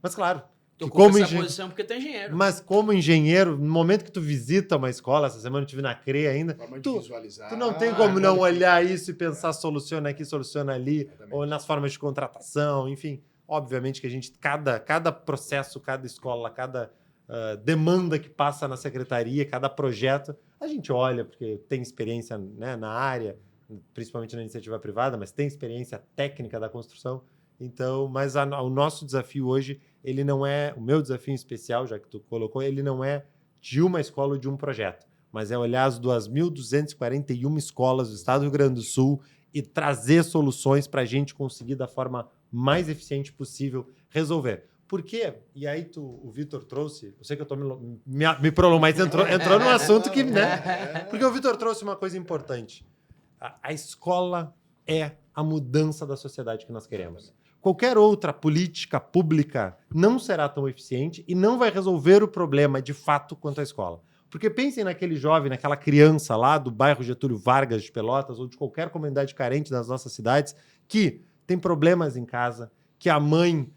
Mas, claro... Tu ocupa essa posição porque tu é engenheiro. Mas como engenheiro, no momento que tu visita uma escola, essa semana eu estive na CREA ainda, tu não tem como não olhar isso e pensar soluciona aqui, soluciona ali, exatamente. Ou nas formas de contratação, enfim. Obviamente que a gente, cada processo, cada escola, cada demanda que passa na secretaria, cada projeto, a gente olha, porque tem experiência, né, na área, principalmente na iniciativa privada, mas tem experiência técnica da construção. Então, mas o nosso desafio hoje, ele não é, o meu desafio em especial, já que tu colocou, ele não é de uma escola ou de um projeto, mas é olhar as 2.241 escolas do Estado do Rio Grande do Sul e trazer soluções para a gente conseguir, da forma mais eficiente possível, resolver. Por quê? E aí o Vitor trouxe, eu sei que eu estou me prolongando, mas entrou num assunto que, né? Porque o Vitor trouxe uma coisa importante. A escola é a mudança da sociedade que nós queremos. Qualquer outra política pública não será tão eficiente e não vai resolver o problema de fato quanto a escola. Porque pensem naquele jovem, naquela criança lá do bairro Getúlio Vargas de Pelotas ou de qualquer comunidade carente das nossas cidades que tem problemas em casa, que a mãe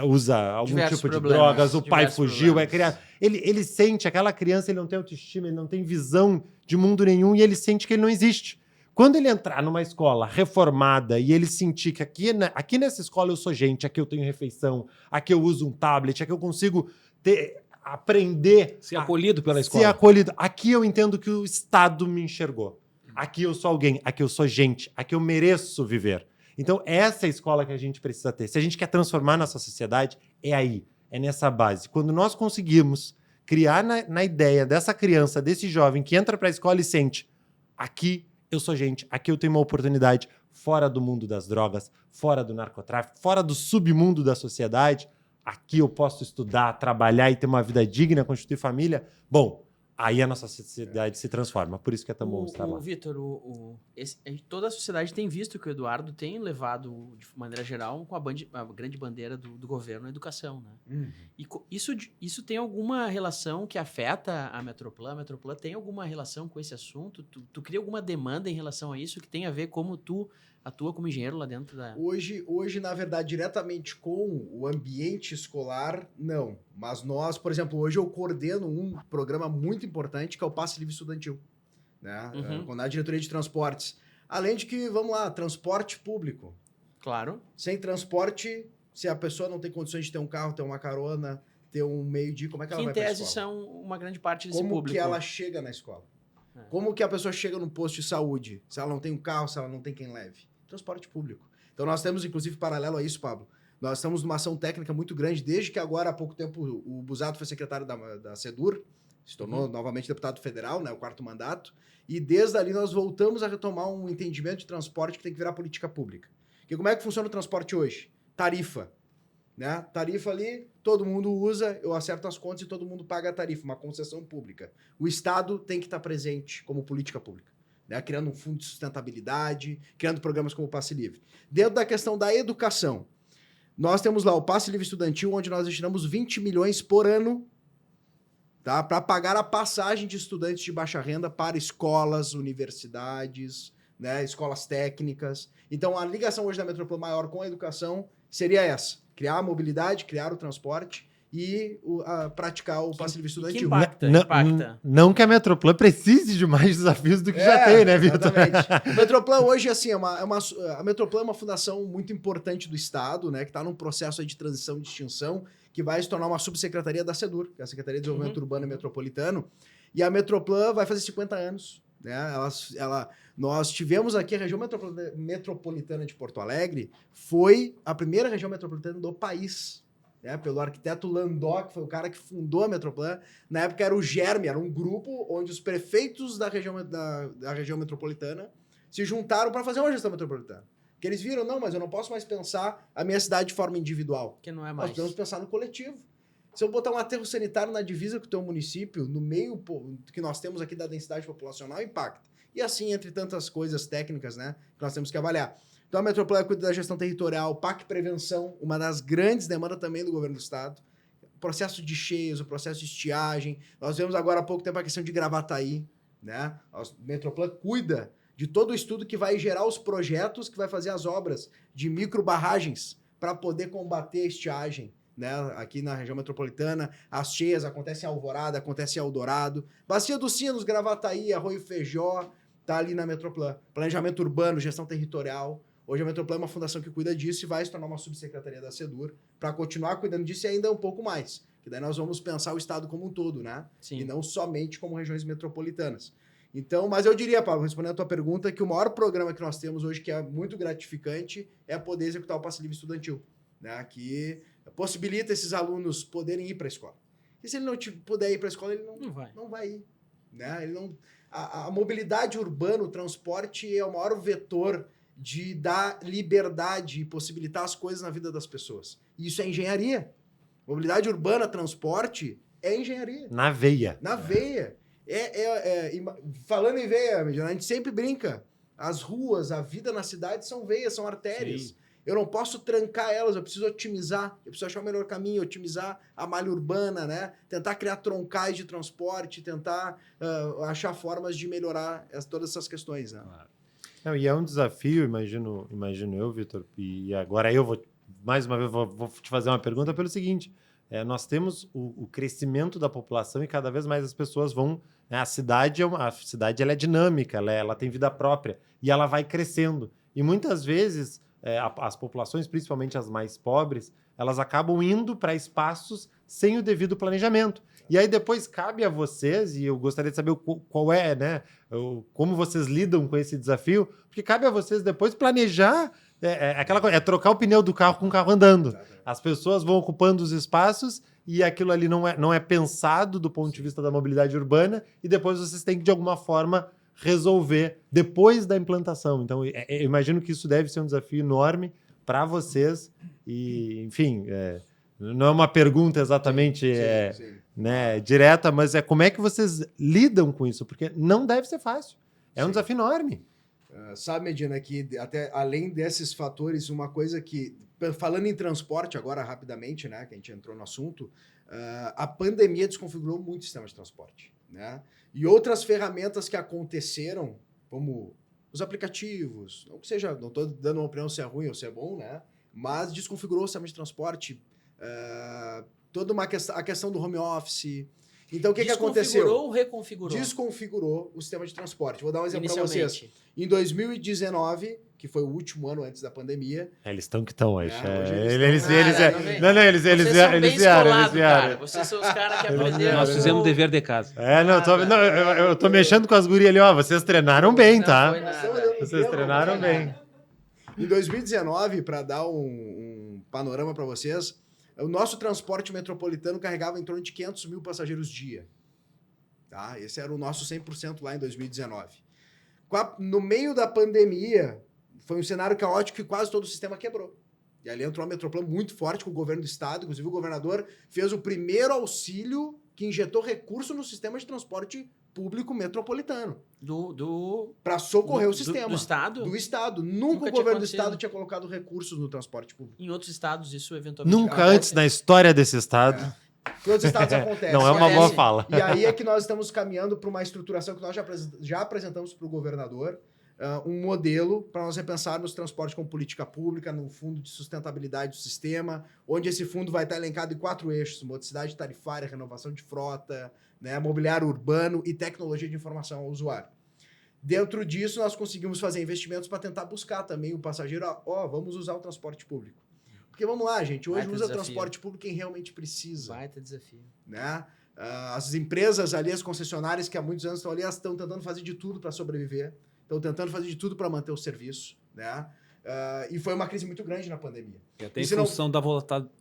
usa algum diversos tipo de problemas, drogas, o pai fugiu, é criado. Ele sente, aquela criança, ele não tem autoestima, ele não tem visão de mundo nenhum e ele sente que ele não existe. Quando ele entrar numa escola reformada e ele sentir que aqui nessa escola eu sou gente, aqui eu tenho refeição, aqui eu uso um tablet, aqui eu consigo aprender... Ser acolhido pela escola. Ser acolhido. Aqui eu entendo que o Estado me enxergou. Aqui eu sou alguém, aqui eu sou gente, aqui eu mereço viver. Então, essa é a escola que a gente precisa ter. Se a gente quer transformar nossa sociedade, é aí, é nessa base. Quando nós conseguimos criar na ideia dessa criança, desse jovem que entra para a escola e sente, aqui eu sou gente, aqui eu tenho uma oportunidade fora do mundo das drogas, fora do narcotráfico, fora do submundo da sociedade, aqui eu posso estudar, trabalhar e ter uma vida digna, constituir família. Bom, aí a nossa sociedade se transforma. Por isso que é tão bom estar lá. Vitor, toda a sociedade tem visto que o Eduardo tem levado, de maneira geral, com a grande bandeira do governo, a educação, né? Uhum. E isso tem alguma relação que afeta a Metroplan? A Metroplan tem alguma relação com esse assunto? Tu cria alguma demanda em relação a isso que tem a ver como tu atua como engenheiro lá dentro da... Hoje, na verdade, diretamente com o ambiente escolar, não. Mas nós, por exemplo, hoje eu coordeno um programa muito importante que é o Passe Livre Estudantil, né? Na diretoria de transportes. Além de que, vamos lá, transporte público. Claro. Sem transporte, se a pessoa não tem condições de ter um carro, ter uma carona, ter um meio de... Como é que ela Que em vai para a tese escola? são uma grande parte desse Como público. que ela chega na escola? Como que a pessoa chega no posto de saúde? Se ela não tem um carro, se ela não tem quem leve? Transporte público. Então nós temos, inclusive, paralelo a isso, Pablo, nós estamos numa ação técnica muito grande, desde que agora, há pouco tempo, o Busato foi secretário da SEDUR, se tornou novamente deputado federal, né, o 4º mandato, e desde ali nós voltamos a retomar um entendimento de transporte que tem que virar política pública. Porque como é que funciona o transporte hoje? Tarifa. Né? Tarifa ali, todo mundo usa, eu acerto as contas e todo mundo paga a tarifa, uma concessão pública. O Estado tem que estar presente como política pública, né? Criando um fundo de sustentabilidade, criando programas como o Passe Livre. Dentro da questão da educação, nós temos lá o Passe Livre Estudantil, onde nós destinamos 20 milhões por ano, tá? Para pagar a passagem de estudantes de baixa renda para escolas, universidades, né? Escolas técnicas. Então, a ligação hoje da Metroplan maior com a educação seria essa. Criar a mobilidade, criar o transporte e praticar o Passe Livre Estudantil. Que impacta. Não que a Metroplan precise de mais desafios do que já tem, né, Vitor? Exatamente. O Metroplan hoje, assim, a Metroplan é uma fundação muito importante do Estado, né, que está num processo aí de transição, de extinção, que vai se tornar uma subsecretaria da SEDUR, que é a Secretaria de Desenvolvimento Urbano e Metropolitano, e a Metroplan vai fazer 50 anos. Né? Nós tivemos aqui a região metropolitana de Porto Alegre, foi a primeira região metropolitana do país, né? Pelo arquiteto Landó, que foi o cara que fundou a Metroplan. Na época era o GERME, era um grupo onde os prefeitos da região metropolitana se juntaram para fazer uma gestão metropolitana. Porque eles viram, não, mas eu não posso mais pensar a minha cidade de forma individual. Que não é Nós mais. podemos pensar no coletivo. Se eu botar um aterro sanitário na divisa com o teu município, no meio que nós temos aqui da densidade populacional, impacta. E assim, entre tantas coisas técnicas, né, que nós temos que avaliar. Então, a Metroplan cuida da gestão territorial, PAC Prevenção, uma das grandes demandas também do governo do Estado. O processo de cheias, o processo de estiagem. Nós vemos agora há pouco tempo a questão de Gravataí, né? A Metroplan cuida de todo o estudo que vai gerar os projetos, que vai fazer as obras de microbarragens para poder combater a estiagem. Né, aqui na região metropolitana, as cheias acontecem em Alvorada, acontecem em Eldorado, Bacia dos Sinos, Gravataí, Arroio Feijó, tá ali na Metroplan. Planejamento urbano, gestão territorial. Hoje a Metroplan é uma fundação que cuida disso e vai se tornar uma subsecretaria da SEDUR para continuar cuidando disso e ainda um pouco mais. Que daí nós vamos pensar o estado como um todo, né? Sim. E não somente como regiões metropolitanas. Então, mas eu diria, Paulo, respondendo a tua pergunta, que o maior programa que nós temos hoje, que é muito gratificante, é poder executar o Passe Livre Estudantil, né? Que possibilita esses alunos poderem ir para a escola. E se ele não puder ir para a escola, ele não vai ir. Né? Ele não, a mobilidade urbana, o transporte é o maior vetor de dar liberdade e possibilitar as coisas na vida das pessoas. E isso é engenharia. Mobilidade urbana, transporte, é engenharia. Na veia. Na veia. Falando em veia, a gente sempre brinca. As ruas, a vida na cidade são veias, são artérias. Sim. Eu não posso trancar elas, eu preciso otimizar, eu preciso achar o melhor caminho, otimizar a malha urbana, né? Tentar criar troncais de transporte, tentar achar formas de melhorar todas essas questões, né? Não, e é um desafio, imagino eu, Vitor, e agora eu vou, mais uma vez, vou te fazer uma pergunta pelo seguinte, nós temos o crescimento da população e cada vez mais as pessoas vão, né, a cidade ela é dinâmica, ela tem vida própria e ela vai crescendo. E muitas vezes as populações, principalmente as mais pobres, elas acabam indo para espaços sem o devido planejamento. E aí depois cabe a vocês, e eu gostaria de saber qual é, né, como vocês lidam com esse desafio, porque cabe a vocês depois planejar aquela coisa, trocar o pneu do carro com o carro andando. As pessoas vão ocupando os espaços e aquilo ali não é pensado do ponto de vista da mobilidade urbana e depois vocês têm que, de alguma forma, resolver depois da implantação. Então, eu imagino que isso deve ser um desafio enorme para vocês e, enfim, não é uma pergunta exatamente sim. Né, direta, mas como é que vocês lidam com isso? Porque não deve ser fácil. É um desafio enorme. Sabe, Medina, que até além desses fatores, uma coisa que, falando em transporte agora rapidamente, né, que a gente entrou no assunto, a pandemia desconfigurou muito o sistema de transporte, né? E outras ferramentas que aconteceram, como os aplicativos, não que seja, não estou dando uma opinião se é ruim ou se é bom, né? Mas desconfigurou o sistema de transporte, toda a questão do home office. Então, o que aconteceu? Desconfigurou ou reconfigurou? Desconfigurou o sistema de transporte. Vou dar um exemplo para vocês. Inicialmente. Em 2019, que foi o último ano antes da pandemia... Eles estão que estão hoje. hoje Eles Vocês são bem vieram. escolados, cara. Vocês são os caras que aprenderam. Nós fizemos o dever de casa. Eu tô mexendo com as gurias ali, ó. Vocês treinaram bem, tá? Não foi nada. Vocês treinaram bem. Em 2019, para dar um panorama para vocês, o nosso transporte metropolitano carregava em torno de 500 mil passageiros dia. Tá? Esse era o nosso 100% lá em 2019. No meio da pandemia, foi um cenário caótico que quase todo o sistema quebrou. E ali entrou a Metroplan muito forte com o governo do estado. Inclusive, o governador fez o primeiro auxílio que injetou recurso no sistema de transporte público metropolitano. Para socorrer o sistema. Do estado? Do estado. Nunca o governo do estado tinha colocado recursos no transporte público. Em outros estados, isso eventualmente... Nunca antes na história desse estado. Em outros estados acontece. Não é uma boa fala. E aí é que nós estamos caminhando para uma estruturação que nós já apresentamos para o governador, um modelo para nós repensarmos o transporte como política pública, no fundo de sustentabilidade do sistema, onde esse fundo vai estar elencado em 4 eixos: modicidade tarifária, renovação de frota, né, mobiliário urbano e tecnologia de informação ao usuário. Dentro disso, nós conseguimos fazer investimentos para tentar buscar também o passageiro, vamos usar o transporte público. Porque vamos lá, gente, hoje usa transporte público quem realmente precisa. Vai ter desafio. Né? As empresas ali, as concessionárias que há muitos anos estão ali, elas estão tentando fazer de tudo para sobreviver, estão tentando fazer de tudo para manter o serviço, né? E foi uma crise muito grande na pandemia. E até em função da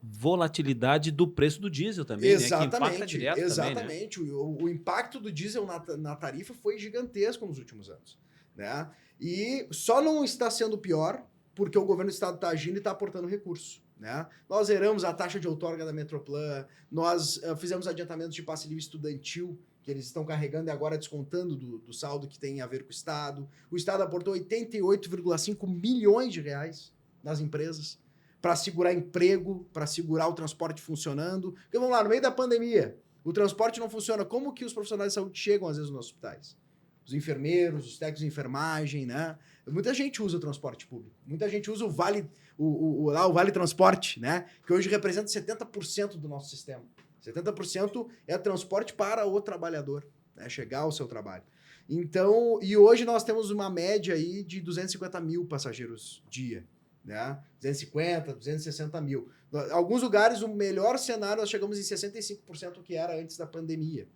volatilidade do preço do diesel também, exatamente, né? Que impacta direto exatamente. Também, né? O impacto do diesel na tarifa foi gigantesco nos últimos anos, né? E só não está sendo pior porque o governo do estado está agindo e está aportando recurso. Né? Nós zeramos a taxa de outorga da Metroplan, nós fizemos adiantamentos de passe livre estudantil, que eles estão carregando e agora descontando do saldo que tem a ver com o Estado. O Estado aportou 88,5 milhões de reais nas empresas para segurar emprego, para segurar o transporte funcionando. Porque vamos lá, no meio da pandemia, o transporte não funciona. Como que os profissionais de saúde chegam às vezes nos hospitais? Os enfermeiros, os técnicos de enfermagem, né? Muita gente usa o transporte público. Muita gente usa o Vale, o Vale Transporte, né? Que hoje representa 70% do nosso sistema. 70% é transporte para o trabalhador, né? Chegar ao seu trabalho. Então, e hoje nós temos uma média aí de 250 mil passageiros dia, né? 250, 260 mil. Em alguns lugares, o melhor cenário, nós chegamos em 65% do que era antes da pandemia.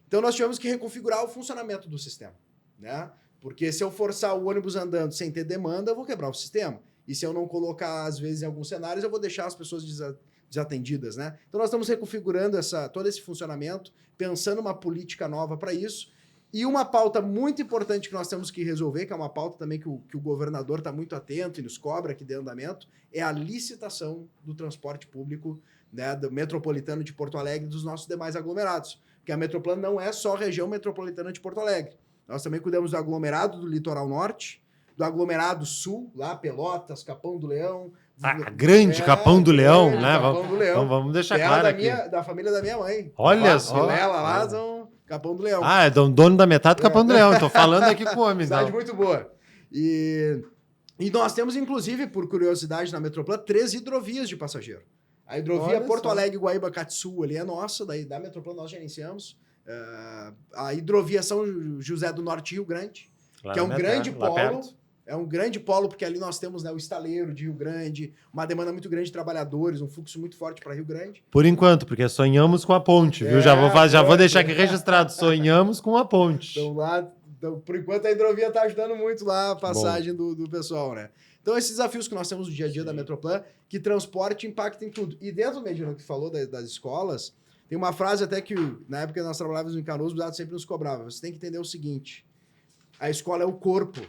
Então, nós tivemos que reconfigurar o funcionamento do sistema, né? Porque se eu forçar o ônibus andando sem ter demanda, eu vou quebrar o sistema. E se eu não colocar, às vezes, em alguns cenários, eu vou deixar as pessoas desatendidas, né? Então, nós estamos reconfigurando todo esse funcionamento, pensando uma política nova para isso. E uma pauta muito importante que nós temos que resolver, que é uma pauta também que o governador está muito atento e nos cobra aqui de andamento, é a licitação do transporte público, né, do metropolitano de Porto Alegre e dos nossos demais aglomerados. Porque a Metroplan não é só a região metropolitana de Porto Alegre. Nós também cuidamos do aglomerado do Litoral Norte, do aglomerado Sul, lá Pelotas, Capão do Leão. Grande Capão do Leão, né? Capão do Leão. Vamos deixar claro aqui. Da família da minha mãe. Olha só. Ela lá são Capão do Leão. É dono da metade do Capão do Leão. Estou falando aqui com o homem. Cidade muito boa. E nós temos, inclusive, por curiosidade, na Metroplan, 3 hidrovias de passageiro. A hidrovia Porto Alegre-Guaíba-Catsul ali é nossa, daí da Metroplan nós gerenciamos. A hidrovia São José do Norte Rio Grande, que é um grande polo. É um grande polo, porque ali nós temos, né, o estaleiro de Rio Grande, uma demanda muito grande de trabalhadores, um fluxo muito forte para Rio Grande. Por enquanto, porque sonhamos com a ponte, viu? Já vou deixar aqui registrado, sonhamos com a ponte. Então, por enquanto, a hidrovia está ajudando muito lá a passagem do pessoal, né? Então, esses desafios que nós temos no dia a dia da Metroplan, que transporte impacta em tudo. E dentro do Medina, que falou das escolas, tem uma frase até que, na época que nós trabalhávamos em Canoas, o Dado sempre nos cobrava. Você tem que entender o seguinte, a escola é o corpo.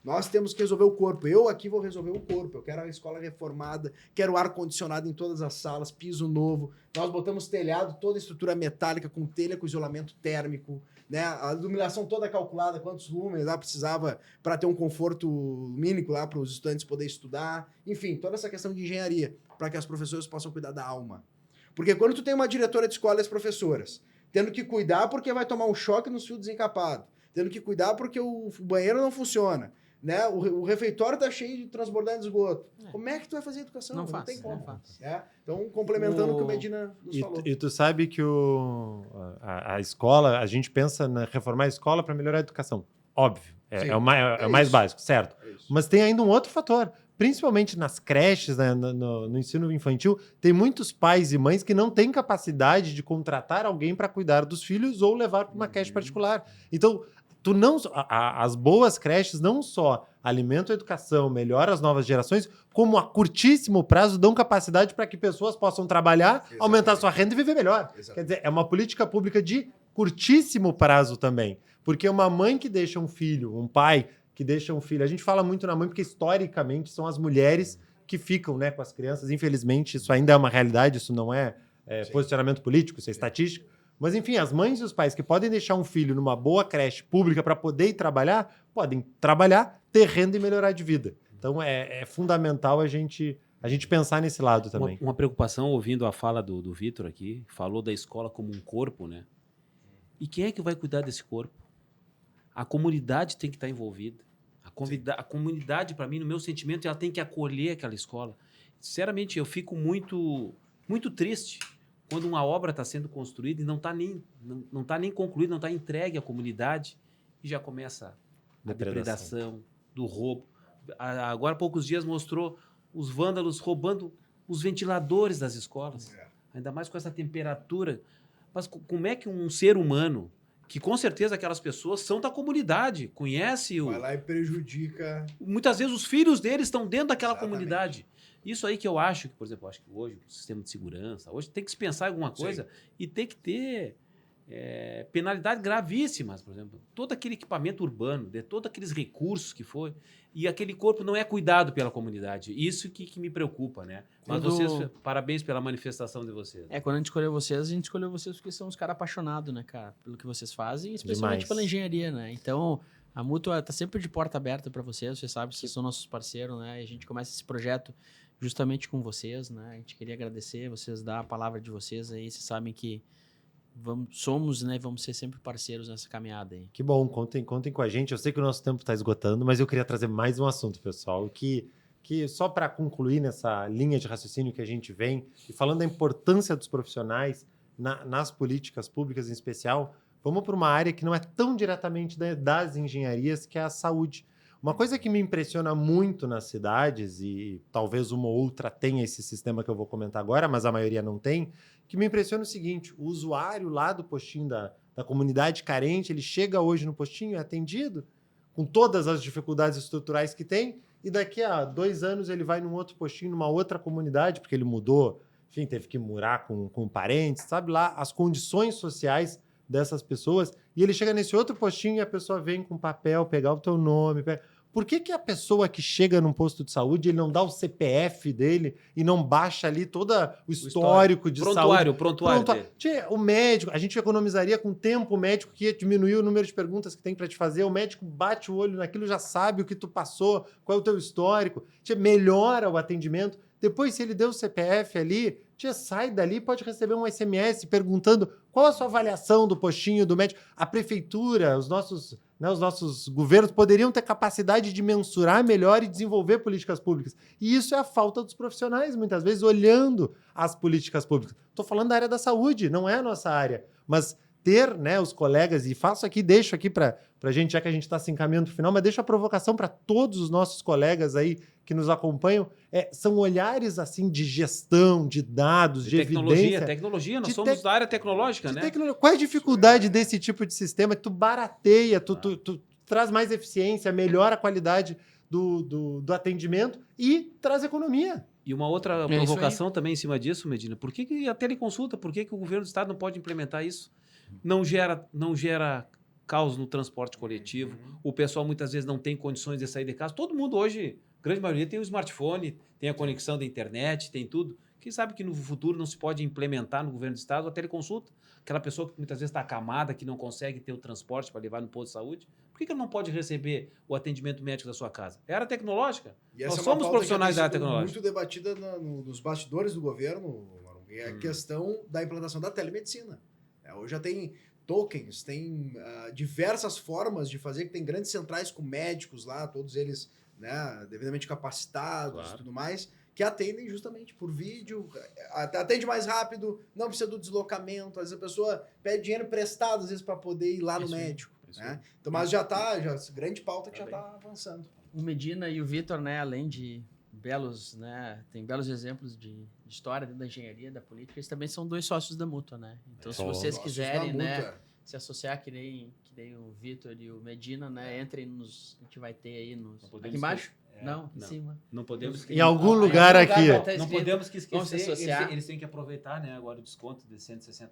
Nós temos que resolver o corpo. Eu aqui vou resolver o corpo. Eu quero a escola reformada, quero ar-condicionado em todas as salas, piso novo. Nós botamos telhado, toda a estrutura metálica, com telha, com isolamento térmico, né? A iluminação toda calculada, quantos lumens lá precisava para ter um conforto lumínico lá para os estudantes poderem estudar. Enfim, toda essa questão de engenharia, para que as professoras possam cuidar da alma. Porque quando tu tem uma diretora de escola e as professoras tendo que cuidar porque vai tomar um choque no fio desencapado, tendo que cuidar porque o banheiro não funciona, né? O refeitório tá cheio de transbordar de esgoto. Como é que tu vai fazer educação? Não faz, tem como. não faz. Então, complementando o que o Medina nos falou. E tu sabe que a escola, a gente pensa na reformar a escola para melhorar a educação. Óbvio. Sim, É o mais isso. básico, certo? É isso. Mas tem ainda um outro fator. Principalmente nas creches, né, no ensino infantil, tem muitos pais e mães que não têm capacidade de contratar alguém para cuidar dos filhos ou levar para uma creche particular. Então, as boas creches não só alimentam a educação, melhoram as novas gerações, como a curtíssimo prazo dão capacidade para que pessoas possam trabalhar, Exatamente. aumentar sua renda e viver melhor. Exatamente. Quer dizer, é uma política pública de curtíssimo prazo também. Porque uma mãe que deixa um filho, um pai que deixa um filho, a gente fala muito na mãe porque historicamente são as mulheres que ficam, né, com as crianças. Infelizmente, isso ainda é uma realidade, isso não é posicionamento político, isso é estatístico. Mas, enfim, as mães e os pais que podem deixar um filho numa boa creche pública para poder ir trabalhar, podem trabalhar, ter renda e melhorar de vida. Então, é fundamental a gente pensar nesse lado também. Uma preocupação, ouvindo a fala do Vitor aqui, falou da escola como um corpo, né? E quem é que vai cuidar desse corpo? A comunidade tem que estar envolvida. A comunidade, para mim, no meu sentimento, ela tem que acolher aquela escola. Sinceramente, eu fico muito, muito triste quando uma obra está sendo construída e não está nem concluída, não está entregue à comunidade e já começa a depredação, do roubo. Agora, há poucos dias, mostrou os vândalos roubando os ventiladores das escolas. Ainda mais com essa temperatura. Mas como é que um ser humano, que com certeza aquelas pessoas são da comunidade, conhece Vai lá e prejudica. Muitas vezes os filhos deles estão dentro daquela Exatamente. comunidade. Isso aí que eu acho, que, por exemplo, acho que hoje o sistema de segurança, hoje tem que se pensar em alguma coisa e tem que ter penalidades gravíssimas, por exemplo. Todo aquele equipamento urbano, de todos aqueles recursos que foi, e aquele corpo não é cuidado pela comunidade. Isso que me preocupa, né? Mas vocês, parabéns pela manifestação de vocês. Quando a gente escolheu vocês porque são uns caras apaixonados, né, cara, pelo que vocês fazem, especialmente Demais. pela engenharia, né? Então, a Mútua tá sempre de porta aberta para vocês sabem, vocês são nossos parceiros, né? E a gente começa esse projeto justamente com vocês, né? A gente queria agradecer, vocês dar a palavra de vocês aí, vocês sabem que somos, né, vamos ser sempre parceiros nessa caminhada aí. Que bom, contem com a gente. Eu sei que o nosso tempo está esgotando, mas eu queria trazer mais um assunto, pessoal, que só para concluir nessa linha de raciocínio que a gente vem, e falando da importância dos profissionais nas políticas públicas em especial, vamos para uma área que não é tão diretamente das engenharias, que é a saúde. Uma coisa que me impressiona muito nas cidades, e talvez uma ou outra tenha esse sistema que eu vou comentar agora, mas a maioria não tem, que me impressiona o seguinte: o usuário lá do postinho da comunidade carente, ele chega hoje no postinho, é atendido, com todas as dificuldades estruturais que tem, e daqui a 2 anos ele vai num outro postinho, numa outra comunidade, porque ele mudou, enfim, teve que morar com parentes, sabe lá, as condições sociais dessas pessoas, e ele chega nesse outro postinho e a pessoa vem com papel, pegar o teu nome, Por que a pessoa que chega num posto de saúde, ele não dá o CPF dele e não baixa ali todo o histórico de saúde? Prontuário dele. O médico, a gente economizaria com tempo o médico que ia diminuir o número de perguntas que tem para te fazer, o médico bate o olho naquilo, já sabe o que tu passou, qual é o teu histórico, melhora o atendimento. Depois, se ele deu o CPF ali, sai dali, pode receber um SMS perguntando qual a sua avaliação do postinho do médico. A prefeitura, os nossos governos poderiam ter capacidade de mensurar melhor e desenvolver políticas públicas. E isso é a falta dos profissionais, muitas vezes, olhando as políticas públicas. Estou falando da área da saúde, não é a nossa área. Mas ter, né, os colegas, e deixo aqui para a gente, já que a gente está se encaminhando para o final, mas deixo a provocação para todos os nossos colegas aí que nos acompanham, são olhares assim de gestão, de dados, de evidência. Tecnologia, nós somos da área tecnológica, né? Qual é a dificuldade desse tipo de sistema? Que tu barateia, tu traz mais eficiência, melhora a qualidade do atendimento e traz economia. E uma outra provocação também em cima disso, Medina, por que a teleconsulta, por que o governo do estado não pode implementar isso? Não gera caos no transporte coletivo, o pessoal muitas vezes não tem condições de sair de casa, todo mundo hoje, grande maioria, tem um smartphone, tem a conexão da internet, tem tudo. Quem sabe que no futuro não se pode implementar no governo do estado a teleconsulta? Aquela pessoa que muitas vezes está acamada, que não consegue ter o transporte para levar no posto de saúde, por que ela não pode receber o atendimento médico da sua casa? É área tecnológica. Nós somos profissionais da área tecnológica. Muito debatida nos bastidores do governo, é a questão da implantação da telemedicina. Hoje já tem tokens, tem diversas formas de fazer, que tem grandes centrais com médicos lá, todos eles, né, devidamente capacitados e tudo mais, que atendem justamente por vídeo, atende mais rápido, não precisa do deslocamento, às vezes a pessoa pede dinheiro emprestado, às vezes, para poder ir lá no médico. Né? Então, mas grande pauta que já está avançando. O Medina e o Vitor, né, além de tem belos exemplos de história dentro da engenharia, da política, eles também são 2 sócios da Mútua, né? Então, se vocês quiserem, né, se associar que nem o Vitor e o Medina, né, entrem nos, a gente vai ter aí aqui embaixo? Não, em cima. Não podemos esquecer. Em algum lugar aqui. Não podemos esquecer. Associar. Eles têm que aproveitar, né? Agora o desconto de R$160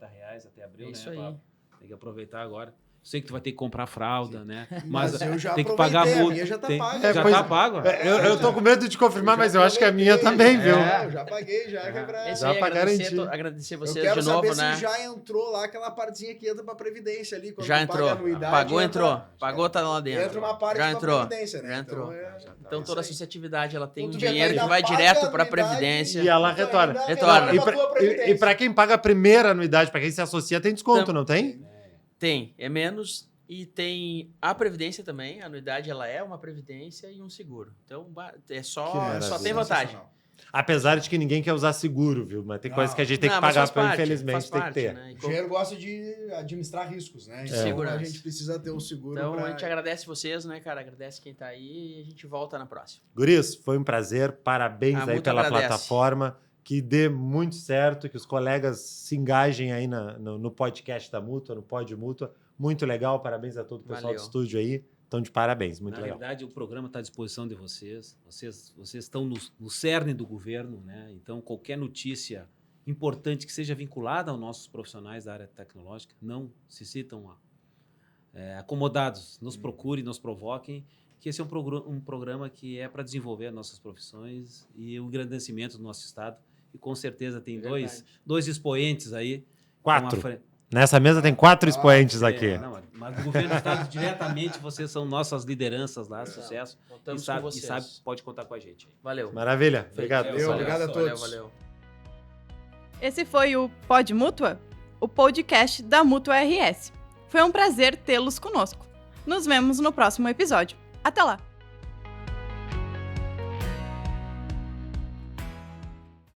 até abril, Isso né? aí. Tem que aproveitar agora. Sei que tu vai ter que comprar fralda, né? Mas eu já tem que pagar a multa. minha já tá paga. Já tá pago? Eu tô com medo de confirmar, mas eu acho que a minha também, viu? Eu já paguei, já. Já pra garantir. Agradecer vocês eu quero de novo, saber né? se já entrou lá aquela partezinha que entra pra Previdência ali. Quando Já tu entrou. paga anuidade, Pagou, entra- entrou. Pagou, tá lá dentro. Entra uma parte Já pra entrou. Previdência, né? Já entrou. Então, Então toda a associatividade, ela tem um Então, tu vê, dinheiro que ainda vai paga direto a pra anuidade Previdência. E ela tu retorna. ainda Retorna. pra tua Previdência. E pra quem paga a primeira anuidade, pra quem se associa, tem desconto, não tem? Tem, é menos. E tem a Previdência também. A anuidade, ela é uma Previdência e um seguro. Então, só maravilha. tem vantagem. Apesar de que ninguém quer usar seguro, viu? Mas tem Não. coisas que a gente tem que Não, mas pagar, faz parte, infelizmente, faz tem que parte, ter. né? O engenheiro gosta de administrar riscos, né? Então segurança. a gente precisa ter um seguro. Então, pra- a gente agradece vocês, né, cara? Agradece quem tá aí e a gente volta na próxima. Guris, foi um prazer. Parabéns A aí Mútua pela agradece. plataforma. Que dê muito certo, que os colegas se engajem aí no podcast da Mútua, no Pod Mútua. Muito legal, parabéns a todo o pessoal Valeu. do estúdio aí. Então, de parabéns, muito Na legal. verdade, o programa está à disposição de vocês. Vocês estão no cerne do governo, né? Então, qualquer notícia importante que seja vinculada aos nossos profissionais da área tecnológica, não se sintam acomodados. Nos procurem, nos provoquem, que esse é um programa que é para desenvolver as nossas profissões e o engrandecimento do nosso Estado. E com certeza tem dois expoentes aí. 4. Nessa mesa tem 4 expoentes aqui. Não, mas o governo do Estado, diretamente, vocês são nossas lideranças lá, sucesso. Contamos E sabe, com vocês. pode contar com a gente. Valeu. Maravilha. Obrigado, Valeu, pessoal. Obrigado a todos. Valeu. Esse foi o Pod Mútua, o podcast da Mútua RS. Foi um prazer tê-los conosco. Nos vemos no próximo episódio. Até lá!